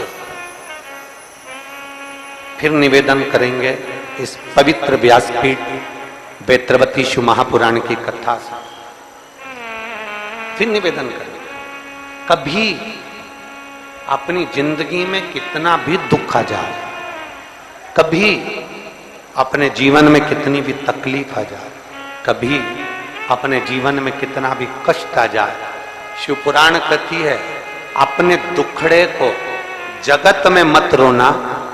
फिर निवेदन करेंगे इस पवित्र व्यासपीठ वेत्रवती शिव महापुराण की कथा से। फिर निवेदन करेंगे, कभी अपनी जिंदगी में कितना भी दुख आ जाए, कभी अपने जीवन में कितनी भी तकलीफ आ जाए, कभी अपने जीवन में कितना भी कष्ट आ जाए, शिव पुराण कहती है अपने दुखड़े को जगत में मत रोना,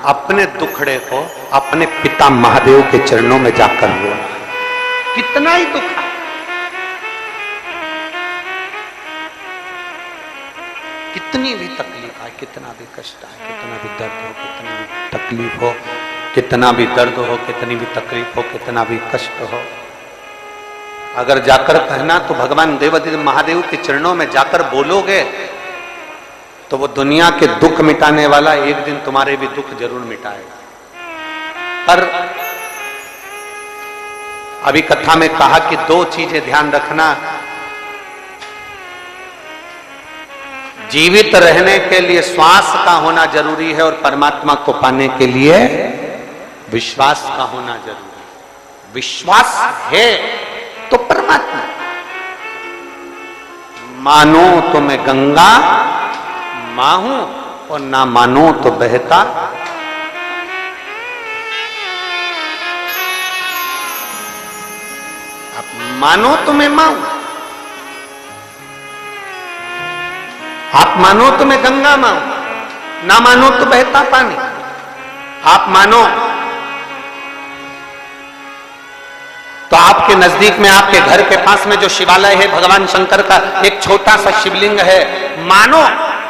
अपने दुखड़े को अपने पिता महादेव के चरणों में जाकर रोना। कितना ही दुख है, कितनी भी तकलीफ आए, कितना भी कष्ट आए, कितना भी दर्द हो, कितनी भी तकलीफ हो, कितना भी दर्द हो, कितनी भी तकलीफ हो, कितना भी कष्ट हो, अगर जाकर कहना तो भगवान देवाधिदेव महादेव के चरणों में जाकर बोलोगे तो वो दुनिया के दुख मिटाने वाला एक दिन तुम्हारे भी दुख जरूर मिटाएगा। पर अभी कथा में कहा कि दो चीजें ध्यान रखना, जीवित रहने के लिए श्वास का होना जरूरी है और परमात्मा को पाने के लिए विश्वास का होना जरूरी है। विश्वास है तो परमात्मा, मानो तो मैं गंगा मां हूं और ना मानो तो बहता। आप मानो तो मैं मां हूं, आप मानो तो मैं गंगा मां हूं, ना मानो तो बहता पानी। आप मानो तो आपके नजदीक में, आपके घर के पास में जो शिवालय है भगवान शंकर का, एक छोटा सा शिवलिंग है। मानो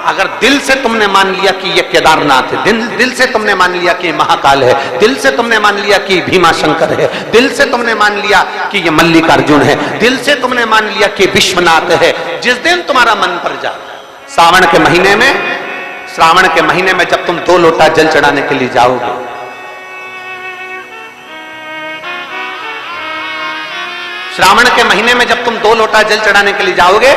अगर दिल से तुमने मान लिया कि ये केदारनाथ है, दिल से तुमने मान लिया कि महाकाल है, दिल से तुमने मान लिया कि भीमा शंकर है, दिल से तुमने मान लिया कि ये मल्लिकार्जुन है, दिल से तुमने मान लिया कि विश्वनाथ है। जिस दिन तुम्हारा मन पर जाता है, श्रावण के महीने में जब तुम 2 लोटा जल चढ़ाने के लिए जाओगे, श्रावण के महीने में जब तुम 2 लोटा जल चढ़ाने के लिए जाओगे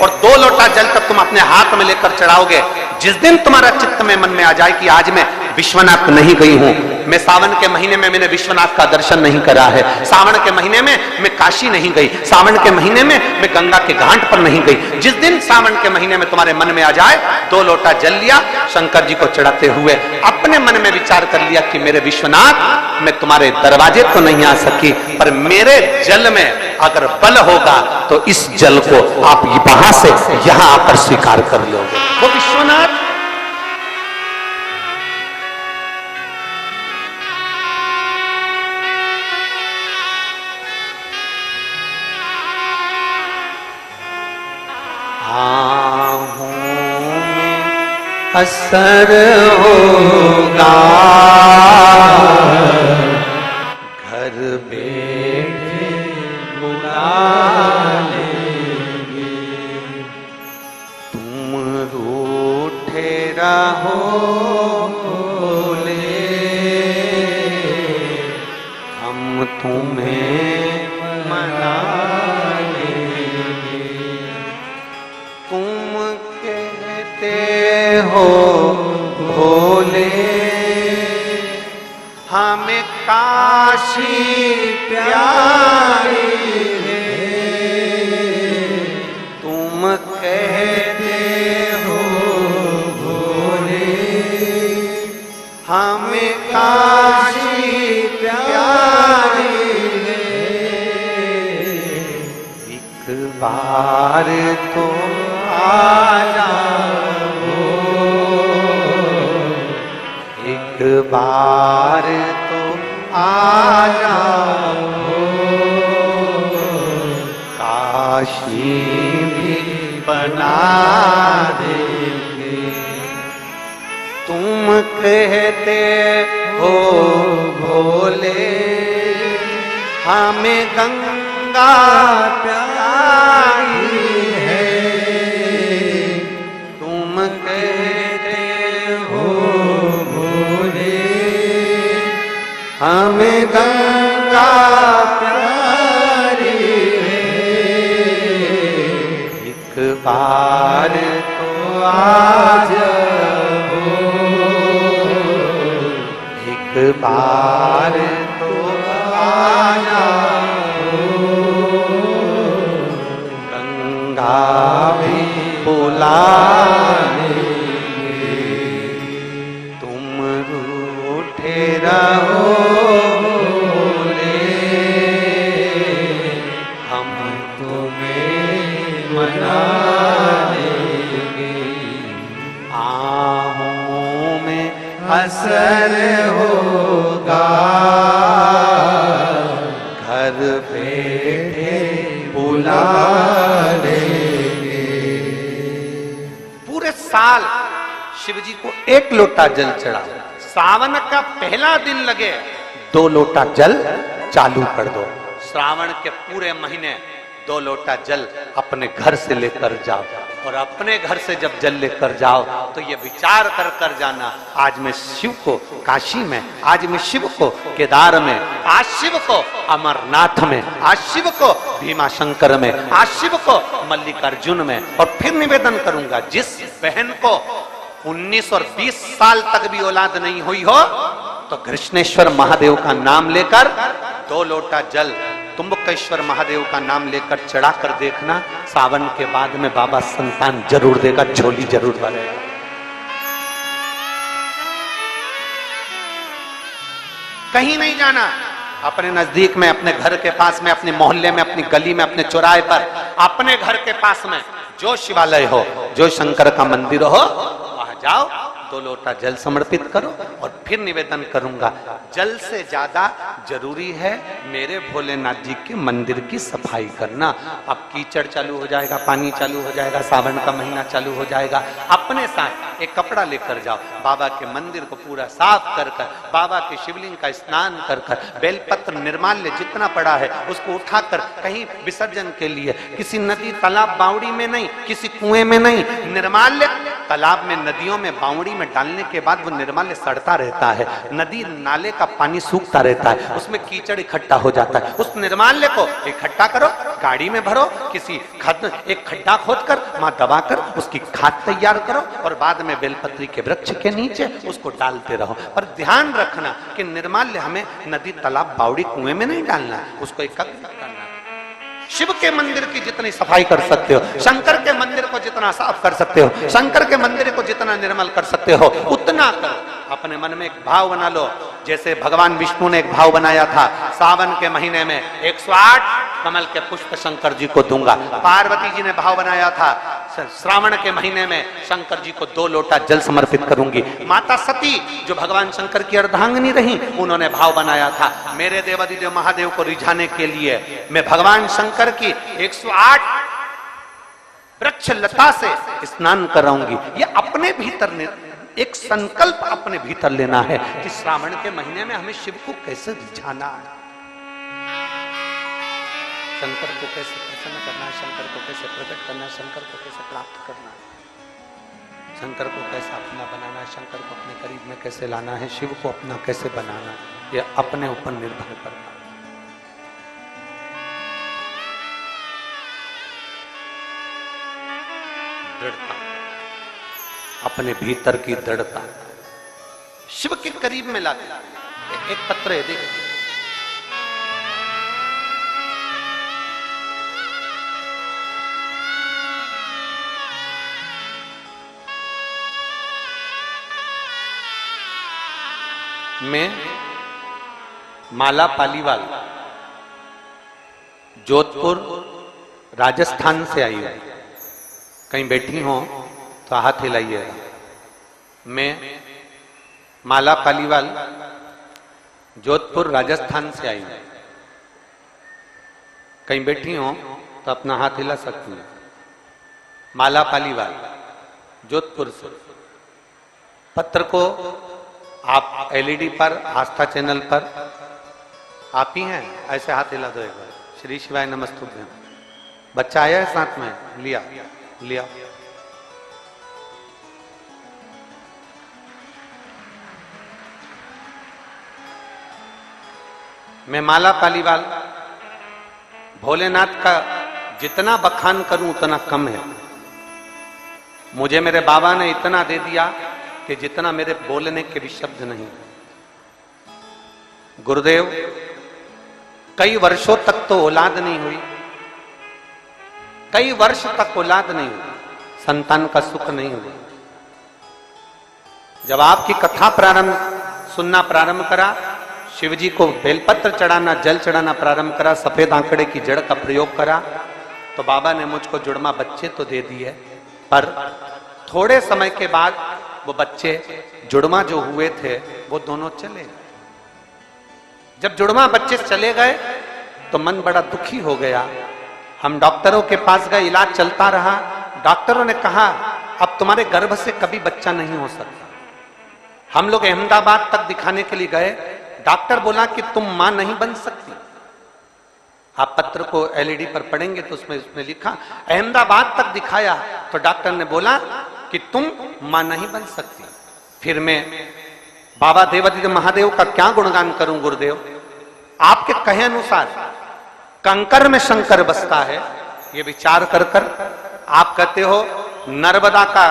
और 2 लोटा जल तक तुम अपने हाथ में लेकर चढ़ाओगे, जिस दिन तुम्हारा चित्त में मन में आ जाए कि आज मैं विश्वनाथ नहीं गई हूं, मैं सावन के महीने में मैंने विश्वनाथ का दर्शन नहीं करा है, सावन के महीने में मैं काशी नहीं गई, सावन के महीने में मैं गंगा के घाट पर नहीं गई, जिस दिन सावन के महीने में तुम्हारे मन में आ जाए, 2 लोटा जल लिया, शंकर जी को चढ़ाते हुए अपने मन में विचार कर लिया कि मेरे विश्वनाथ, मैं तुम्हारे दरवाजे तो नहीं आ सकी, पर मेरे जल में अगर बल होगा तो इस जल को आप वहां से यहां आकर स्वीकार कर लोगे। वो विश्वनाथ असर होगा, घर बैठे बुला लेंगे, तुम रूठे रहो बोले, हम तुम्हें मना लेंगे, तुम कहते हो भोले हमें काशी प्यारी है, तुम कहते हो भोले हमें काशी प्यारी है, एक बार तो आ जाओ, एक बार तो आ जाओ, काशी भी बना देंगे, तुम कहते हो भोले हमें गंगा प्यारी है, तुम हमें गंगा प्यारी एक बार तो आ जाओ, एक बार तो आ जाओ, गंगा भी बुलाने तुम रूठे रहो मना लेंगे, आहों में असर होगा, घर बैठे बुला लेंगे। पूरे साल शिव जी को एक लोटा जल चढ़ा, सावन का पहला दिन लगे 2 लोटा जल चालू कर दो। श्रावण के पूरे महीने 2 लोटा जल अपने घर से लेकर जाओ, और अपने घर से जब जल लेकर जाओ तो ये विचार कर कर जाना, आज मैं शिव को काशी में, आज मैं शिव को केदार में, आज शिव को अमरनाथ में, आज शिव को भीमा शंकर में, आज शिव को मल्लिकार्जुन में। और फिर निवेदन करूंगा, जिस बहन को 19 और 20 साल तक भी औलाद नहीं हुई हो तो कृष्णेश्वर महादेव का नाम लेकर 2 लोटा जल तुम्बकेश्वर महादेव का नाम लेकर चढ़ा कर देखना, सावन के बाद में बाबा संतान जरूर देगा, झोली जरूर भरेगा। कहीं नहीं जाना, अपने नजदीक में, अपने घर के पास में, अपने मोहल्ले में, अपनी गली में, अपने चौराहे पर, अपने घर के पास में जो शिवालय हो, जो शंकर का मंदिर हो, वहां जाओ, 2 लोटा जल समर्पित करो। और फिर निवेदन करूंगा, जल से ज्यादा जरूरी है मेरे भोलेनाथ जी के मंदिर की सफाई करना। अब कीचड़ चालू हो जाएगा, पानी चालू हो जाएगा, सावन का महीना चालू हो जाएगा, अपने साथ एक कपड़ा लेकर जाओ, बाबा के मंदिर को पूरा साफ कर कर, बाबा के शिवलिंग का स्नान कर कर, बेलपत्र निर्माल्य जितना पड़ा है उसको उठाकर कहीं विसर्जन के लिए, किसी नदी तालाब बावड़ी में नहीं, किसी कुएं में नहीं, निर्माल्य तालाब में, नदियों में, बावड़ी में डालने के बाद वो निर्माल्य सड़ता रहता है, नदी नाले का पानी सूखता रहता है, उसमें कीचड़ इकट्ठा हो जाता है। उस निर्माल्य को इकट्ठा करो, गाड़ी में भरो, किसी एक खड्डा खोदकर वहां दबाकर उसकी खाद तैयार करो, और बाद में बेलपत्री के वृक्ष के नीचे उसको डालते रहो। पर ध्यान रखना कि निर्माल्य हमें नदी तालाब बावड़ी कुएं में नहीं डालना, उसको एकत्र करना। शिव के मंदिर की जितनी सफाई कर सकते हो, शंकर के मंदिर को जितना साफ कर सकते हो, शंकर के मंदिर को जितना निर्मल कर सकते हो उतना करो। अपने मन में एक भाव बना लो, जैसे भगवान विष्णु ने एक भाव बनाया था, सावन के महीने में 108 कमल के पुष्प शंकर जी को दूंगा। पार्वती जी ने भाव बनाया था, श्रावण के महीने में शंकर जी को 2 लोटा जल समर्पित करूंगी। माता सती जो भगवान शंकर की अर्धांगिनी रही, उन्होंने भाव बनाया था, मेरे देवादिदेव महादेव को रिझाने के लिए मैं भगवान शंकर की 108 वृक्ष लता से स्नान कराऊंगी। ये अपने भीतर एक संकल्प अपने भीतर लेना है कि श्रावण के महीने में हमें शिव को कैसे रिझाना है, शंकर को कैसे प्रसन्न करना है, शंकर को कैसे प्रकट करना है, शंकर को कैसे प्राप्त करना है, शंकर को कैसे अपना बनाना है, शंकर को अपने करीब में कैसे लाना है, शिव को अपना कैसे बनाना है, यह अपने ऊपर निर्भर करता है। दृढ़ता, अपने भीतर की दृढ़ता शिव के करीब में लाते। एक पत्र है, देखिए, मैं माला पालीवाल जोधपुर राजस्थान से आई हूं। कहीं बैठी हो तो हाथ हिलाइए। मैं माला पालीवाल जोधपुर राजस्थान से आई हूं। कहीं बैठी हो तो अपना हाथ हिला सकती हैं। माला पालीवाल जोधपुर से। पत्र को आप एलईडी पर, आस्था चैनल पर आप ही हैं, ऐसे हाथ हिला दो एक बार। श्री शिवाय नमस्तुभ्यं। बच्चा आया है साथ में, लिया लिया। मैं माला पालीवाल भोलेनाथ का जितना बखान करूं उतना कम है। मुझे मेरे बाबा ने इतना दे दिया कि जितना मेरे बोलने के भी शब्द नहीं। गुरुदेव कई वर्षों तक तो औलाद नहीं हुई, कई वर्ष तक औलाद नहीं हुई, संतान का सुख नहीं हुआ। जब आपकी कथा सुनना प्रारंभ करा, शिव जी को बेलपत्र चढ़ाना, जल चढ़ाना प्रारंभ करा, सफेद आंकड़े की जड़ का प्रयोग करा, तो बाबा ने मुझको जुड़वा बच्चे तो दे दिए, पर थोड़े समय के बाद वो बच्चे जुड़वा जो हुए थे वो दोनों चले गए। जब जुड़वा बच्चे चले गए तो मन बड़ा दुखी हो गया। हम डॉक्टरों के पास गए, इलाज चलता रहा। डॉक्टरों ने कहा अब तुम्हारे गर्भ से कभी बच्चा नहीं हो सकता। हम लोग अहमदाबाद तक दिखाने के लिए गए, डॉक्टर बोला कि तुम मां नहीं बन सकती। आप पत्र को एलईडी पर पढ़ेंगे तो उसमें लिखा, अहमदाबाद तक दिखाया तो डॉक्टर ने बोला कि तुम मां नहीं बन सकती। फिर मैं बाबा देवादिदेव महादेव का क्या गुणगान करूं गुरुदेव। आपके कहे अनुसार कंकर में शंकर बसता है, ये विचार कर कर आप कहते हो नर्मदा का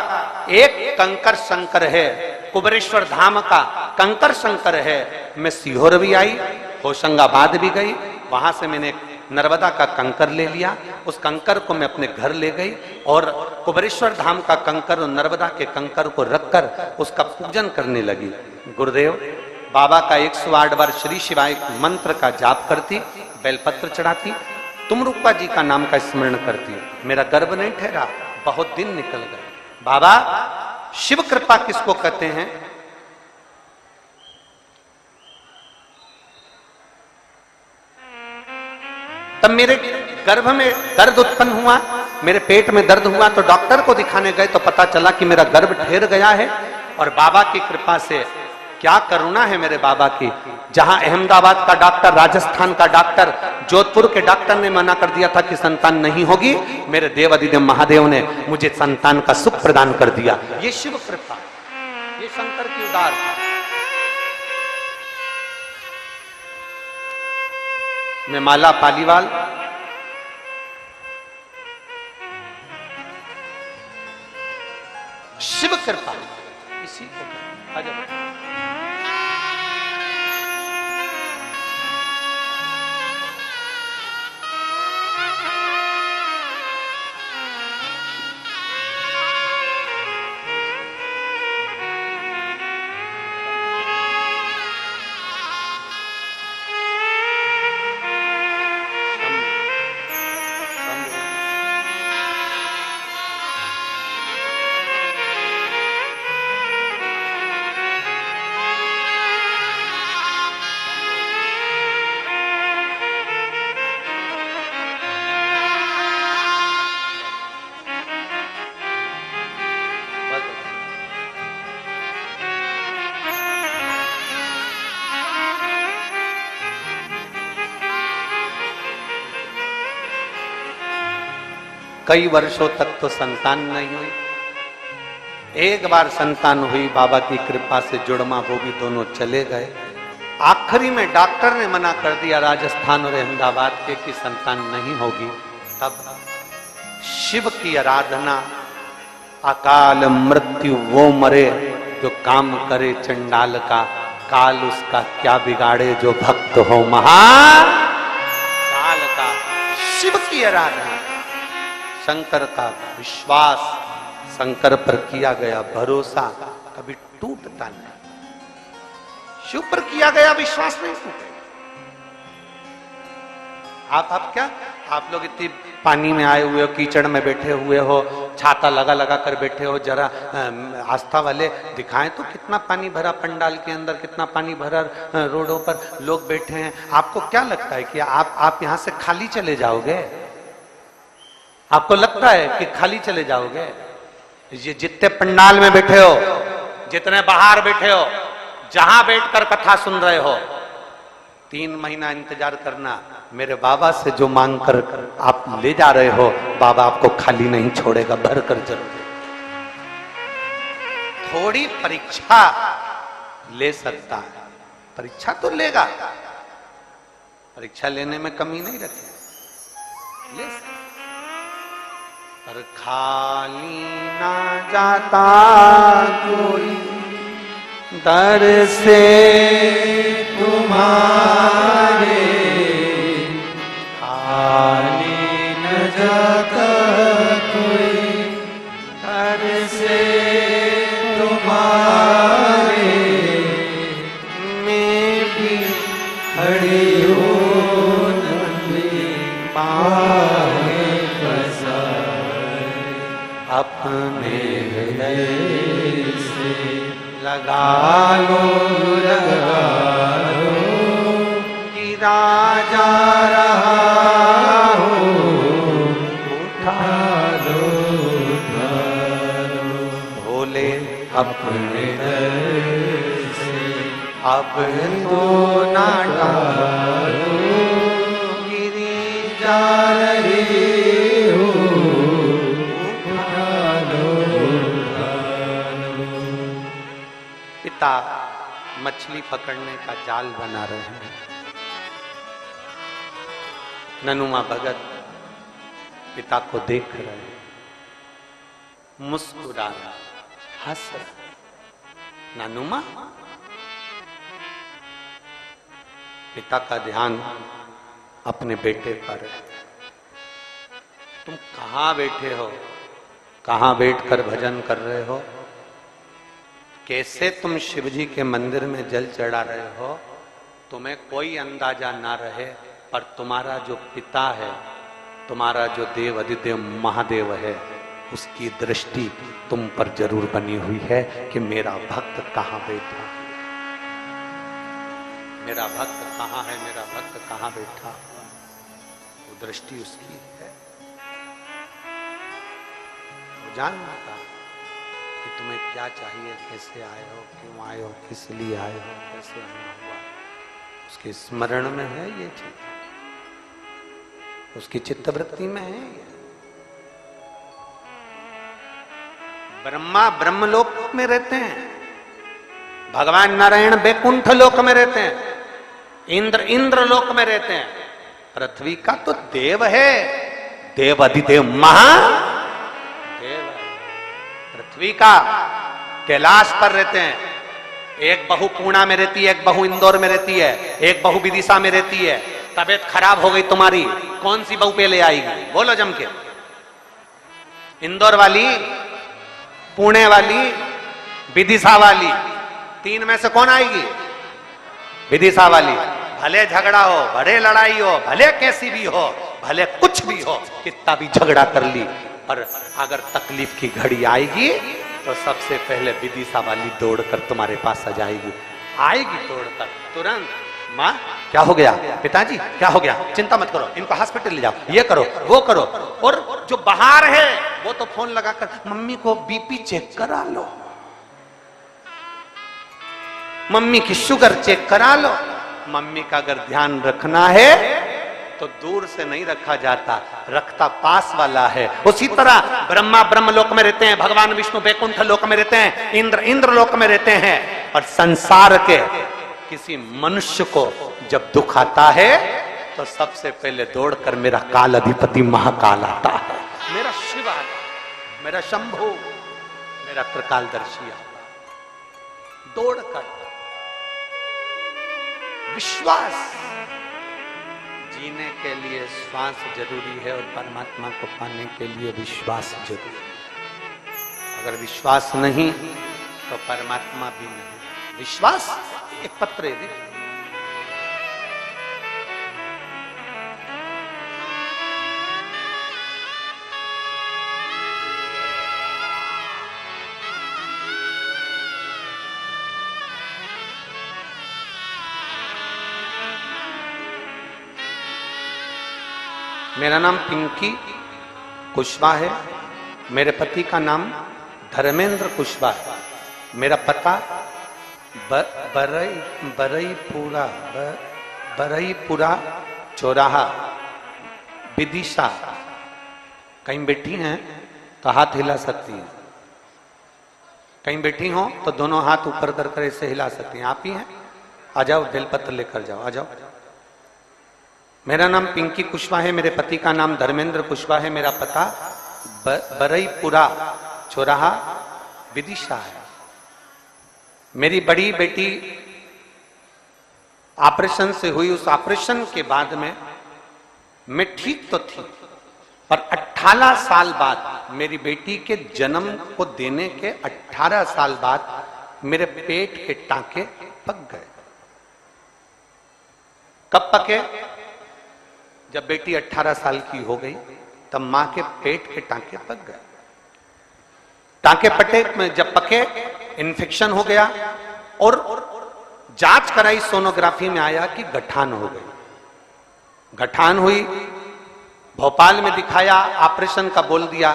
एक कंकर शंकर है, कुबरेश्वर धाम का कंकर शंकर है। मैं सीहोर भी आई, होशंगाबाद भी गई, वहां से मैंने नर्मदा का कंकर ले लिया। उस कंकर को मैं अपने घर ले गई और कुबरेश्वर धाम का कंकर और नर्मदा के कंकर को रखकर उसका पूजन करने लगी। गुरुदेव बाबा का 108 बार श्री शिवाय मंत्र का जाप करती, बेलपत्र चढ़ाती, तुम रूपा जी का नाम का स्मरण करती। मेरा गर्भ नहीं ठहरा, बहुत दिन निकल गए। बाबा शिव कृपा किसको कहते हैं? तब मेरे गर्भ में दर्द उत्पन्न हुआ, मेरे पेट में दर्द हुआ, तो डॉक्टर को दिखाने गए तो पता चला कि मेरा गर्भ ठहर गया है। और बाबा की कृपा से क्या करुणा है मेरे बाबा की, जहां अहमदाबाद का डॉक्टर, राजस्थान का डॉक्टर, जोधपुर के डॉक्टर ने मना कर दिया था कि संतान नहीं होगी, मेरे देवादिदेव महादेव ने मुझे संतान का सुख प्रदान कर दिया। ये शिव कृपा, ये शंकर की उदारता। मैं माला पालीवाल शिव कृपा इसी को कई वर्षों तक तो संतान नहीं हुई। एक बार संतान हुई, बाबा की कृपा से जुड़मा, वो भी दोनों चले गए। आखिरी में डॉक्टर ने मना कर दिया राजस्थान और अहमदाबाद के कि संतान नहीं होगी। तब शिव की आराधना, अकाल मृत्यु वो मरे जो काम करे चंडाल का, काल उसका क्या बिगाड़े जो भक्त हो महाकाल का। शिव की आराधना, शंकर का विश्वास, शंकर पर किया गया भरोसा कभी टूटता नहीं। शिव पर किया गया विश्वास नहीं टूटेगा। आप क्या, आप लोग इतनी पानी में आए हुए हो, कीचड़ में बैठे हुए हो, छाता लगा लगा कर बैठे हो, जरा आस्था वाले दिखाएं तो कितना पानी भरा पंडाल के अंदर, कितना पानी भरा रोडों पर लोग बैठे हैं। आपको क्या लगता है कि आप यहां से खाली चले जाओगे? आपको लगता है कि खाली चले जाओगे? ये जितने पंडाल में बैठे हो, जितने बाहर बैठे हो, जहां बैठकर कथा सुन रहे हो, 3 महीना इंतजार करना। मेरे बाबा से जो मांग कर आप ले जा रहे हो, बाबा आपको खाली नहीं छोड़ेगा, भर कर जरूर। थोड़ी परीक्षा ले सकता है, परीक्षा तो लेगा, परीक्षा लेने में कमी नहीं रखे, ले सकते। पर खाली ना जाता कोई दर से तुम्हारे, खाली न जाता कोई दर से तुम्हारे, मैं भी खड़ी हूँ नंदी बाहें पसारे, अपने हृदय से लगा लो गिरा जा रहा हो, उठा लो भोले अपने दर से अब तो ना डालो, गिरी जा रही हो, उठा लो। पिता मछली पकड़ने का जाल बना रहे हैं, ननुमा भगत पिता को देख रहे हैं, मुस्कुरा रहा, हंस रहा। ननुमा, पिता का ध्यान अपने बेटे पर है। तुम कहां बैठे हो, कहां बैठकर भजन कर रहे हो, कैसे तुम शिव जी के मंदिर में जल चढ़ा रहे हो, तुम्हें कोई अंदाजा ना रहे, पर तुम्हारा जो पिता है, तुम्हारा जो देव अधिदेव महादेव है, उसकी दृष्टि तुम पर जरूर बनी हुई है कि मेरा भक्त कहां बैठा, मेरा भक्त कहां है, मेरा भक्त कहां बैठा। वो दृष्टि उसकी है। वो जानना था कि तुम्हें क्या चाहिए, कैसे आए हो, क्यों आए हो, किस लिए आए हो, कैसे आना हुआ, उसके स्मरण में है ये चीज, उसकी चित्तवृत्ति में है ये। ब्रह्मा ब्रह्मलोक में रहते हैं, भगवान नारायण बैकुंठ लोक में रहते हैं, इंद्र इंद्रलोक में रहते हैं। पृथ्वी का तो देव है, देव अधिदेव महादेव है। पृथ्वी का कैलाश पर रहते हैं, एक बहू पूर्णा में रहती है, एक बहू इंदौर में रहती है, एक बहू विदिशा में रहती है। तबीयत खराब हो गई तुम्हारी, कौन सी बहू पहले आएगी, बोलो जम के? इंदौर वाली, पुणे वाली, विदिशा वाली, तीन में से कौन आएगी? विदिशा वाली। भले झगड़ा हो, भले लड़ाई हो, भले कैसी भी हो, भले कुछ भी हो, कितना भी झगड़ा कर ली, पर अगर तकलीफ की घड़ी आएगी तो सबसे पहले विदिशा वाली दौड़कर तुम्हारे पास आ जाएगी, आएगी दौड़कर तुरंत। माँ क्या हो गया, पिताजी क्या हो गया, चिंता मत करो, इनको हॉस्पिटल ले जाओ, ये करो वो करो। और जो बाहर है वो तो फोन लगाकर मम्मी को बीपी चेक करा लो, मम्मी की शुगर चेक करा लो। मम्मी का अगर ध्यान रखना है तो दूर से नहीं रखा जाता, रखता पास वाला है। उसी तरह ब्रह्मा ब्रह्मलोक में रहते हैं, भगवान विष्णु बैकुंठ लोक में रहते हैं, इंद्र इंद्रलोक में रहते हैं। और संसार के किसी मनुष्य को जब दुख आता है तो सबसे पहले दौड़कर मेरा काल अधिपति महाकाल आता है, मेरा शिव आता है, मेरा शंभु, मेरा त्रिकालदर्शी आता है। दौड़कर विश्वास, जीने के लिए श्वास जरूरी है और परमात्मा को पाने के लिए विश्वास जरूरी है। अगर विश्वास नहीं तो परमात्मा भी नहीं। विश्वास एक पत्र है, मेरा नाम पिंकी कुशवाहा है, मेरे पति का नाम धर्मेंद्र कुशवाहा है। मेरा पता बरईपुरा चौराहा विदिशा। कहीं बैठी हैं तो हाथ हिला सकती हैं, कहीं बैठी हो तो दोनों हाथ ऊपर कर कर ऐसे हिला सकती हैं। आप ही हैं, आ जाओ, बेलपत्र लेकर जाओ, आ जाओ। मेरा नाम पिंकी कुशवाहा है, मेरे पति का नाम धर्मेंद्र कुशवाहा है, मेरा पता बरईपुरा चौराहा विदिशा है। मेरी बड़ी बेटी ऑपरेशन से हुई, उस ऑपरेशन के बाद में मैं ठीक तो थी, पर 18 साल बाद, मेरी बेटी के जन्म को देने के 18 साल बाद मेरे पेट के टांके पक गए। कब पके? जब बेटी 18 साल की हो गई तब मां के पेट के टांके पक गए। टांके पटे, जब पके इन्फेक्शन हो गया और जांच कराई, सोनोग्राफी में आया कि गठान हो गई। गठान हुई, भोपाल में दिखाया, ऑपरेशन का बोल दिया।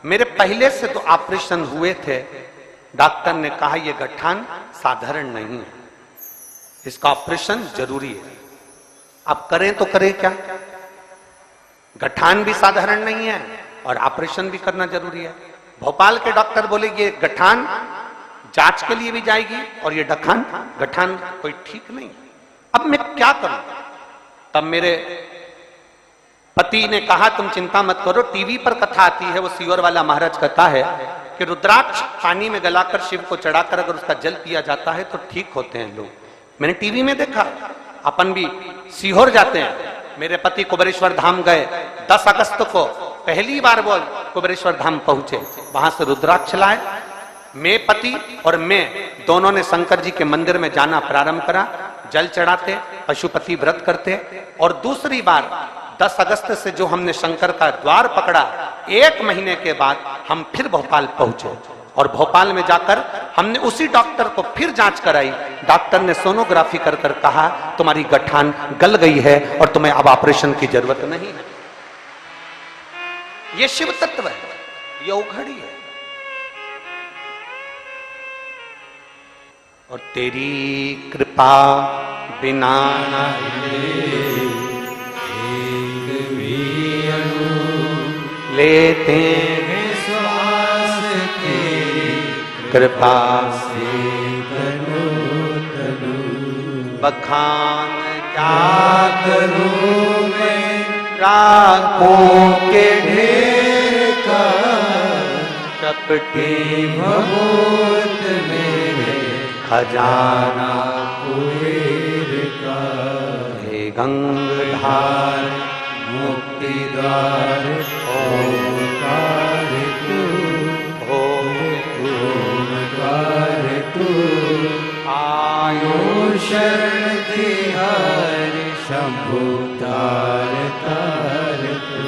मेरे पहले से तो ऑपरेशन हुए थे, डॉक्टर ने कहा यह गठान साधारण नहीं है, इसका ऑपरेशन जरूरी है। अब करें तो करें क्या? गठान भी साधारण नहीं है और ऑपरेशन भी करना जरूरी है। भोपाल के डॉक्टर बोले ये गठान जांच के लिए भी जाएगी और ये गठान कोई ठीक नहीं। अब मैं क्या करूं? तब मेरे पति ने कहा तुम चिंता मत करो, टीवी पर कथा आती है, वो सीहोर वाला महाराज कथा है कि रुद्राक्ष पानी में गलाकर शिव को चढ़ाकर अगर उसका जल पिया जाता है तो ठीक होते हैं लोग। मैंने टीवी में देखा, अपन भी सीहोर जाते हैं। मेरे पति कुबेरेश्वर धाम गए, 10 अगस्त को पहली बार वो कुबेरेश्वर धाम पहुंचे, वहां से रुद्राक्ष लाए। मैं पति और मैं दोनों ने शंकर जी के मंदिर में जाना प्रारंभ करा, जल चढ़ाते, पशुपति व्रत करते। और दूसरी बार 10 अगस्त से जो हमने शंकर का द्वार पकड़ा, 1 महीने के बाद हम फिर भोपाल पहुंचे और भोपाल में जाकर हमने उसी डॉक्टर को फिर जांच कराई। डॉक्टर ने सोनोग्राफी कर कर कहा तुम्हारी गठान गल गई है और तुम्हें अब ऑपरेशन की जरूरत नहीं है। यह शिव तत्व है, यह उघड़ी है। और तेरी कृपा बिना लेते विश्वास के कृपा से तनु बखान क्या करूं मैं राखों के ढेर का चपटे भभूत मेरे खजाना कुबेर का। हे गंगाधार मुक्ति द्वार ओंकार तू, ओंकार तू आयो शरण तिहारी शंभु तार तार तू।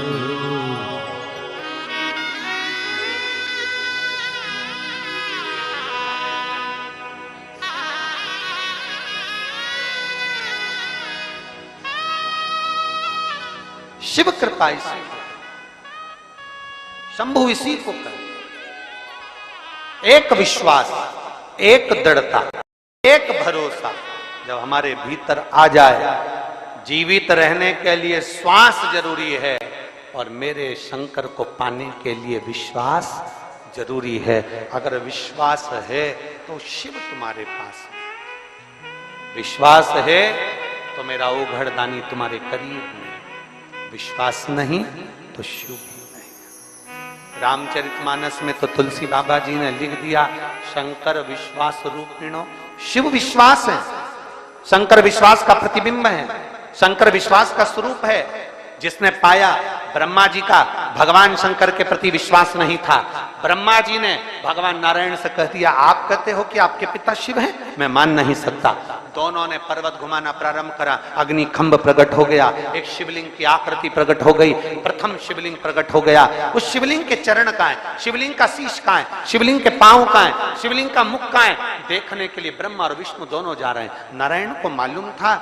शिव कृपा इसी को, शंभु इसी को कर। एक विश्वास, एक दृढ़ता, एक भरोसा जब हमारे भीतर आ जाए, जीवित रहने के लिए श्वास जरूरी है और मेरे शंकर को पाने के लिए विश्वास जरूरी है। अगर विश्वास है तो शिव तुम्हारे पास है, विश्वास है तो मेरा ओघड़दानी तुम्हारे करीब है, विश्वास नहीं तो शिव नहीं। रामचरितमानस में तो तुलसी बाबा जी ने लिख दिया शंकर विश्वास रूपिणो। शिव विश्वास है, शंकर विश्वास का प्रतिबिंब है, शंकर विश्वास का स्वरूप है। जिसने पाया, ब्रह्मा जी का भगवान शंकर के प्रति विश्वास नहीं था। ब्रह्मा जी ने भगवान नारायण से कह दिया आप कहते हो कि आपके पिता शिव हैं, मैं मान नहीं सकता। दोनों ने पर्वत घुमाना प्रारंभ करा, अग्नि खंभ प्रकट हो गया, एक शिवलिंग की आकृति प्रकट हो गई, प्रथम शिवलिंग प्रकट हो गया। उस शिवलिंग के चरण का है, शिवलिंग का शीश का है, शिवलिंग के पांव का है, शिवलिंग का मुख का है। देखने के लिए ब्रह्मा और विष्णु दोनों जा रहे हैं। नारायण को मालूम था,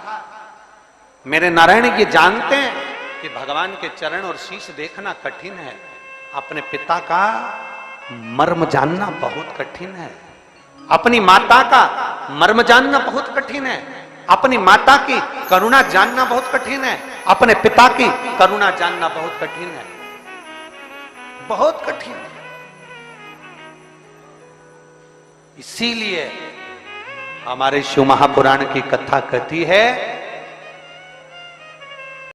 मेरे नारायण ये जानते हैं कि भगवान के चरण और शीश देखना कठिन है, अपने पिता का मर्म जानना बहुत कठिन है, अपनी माता का मर्म जानना बहुत कठिन है, अपनी माता की करुणा जानना बहुत कठिन है, अपने पिता की करुणा जानना बहुत कठिन है, बहुत कठिन है। इसीलिए हमारे शिव महापुराण की कथा कहती है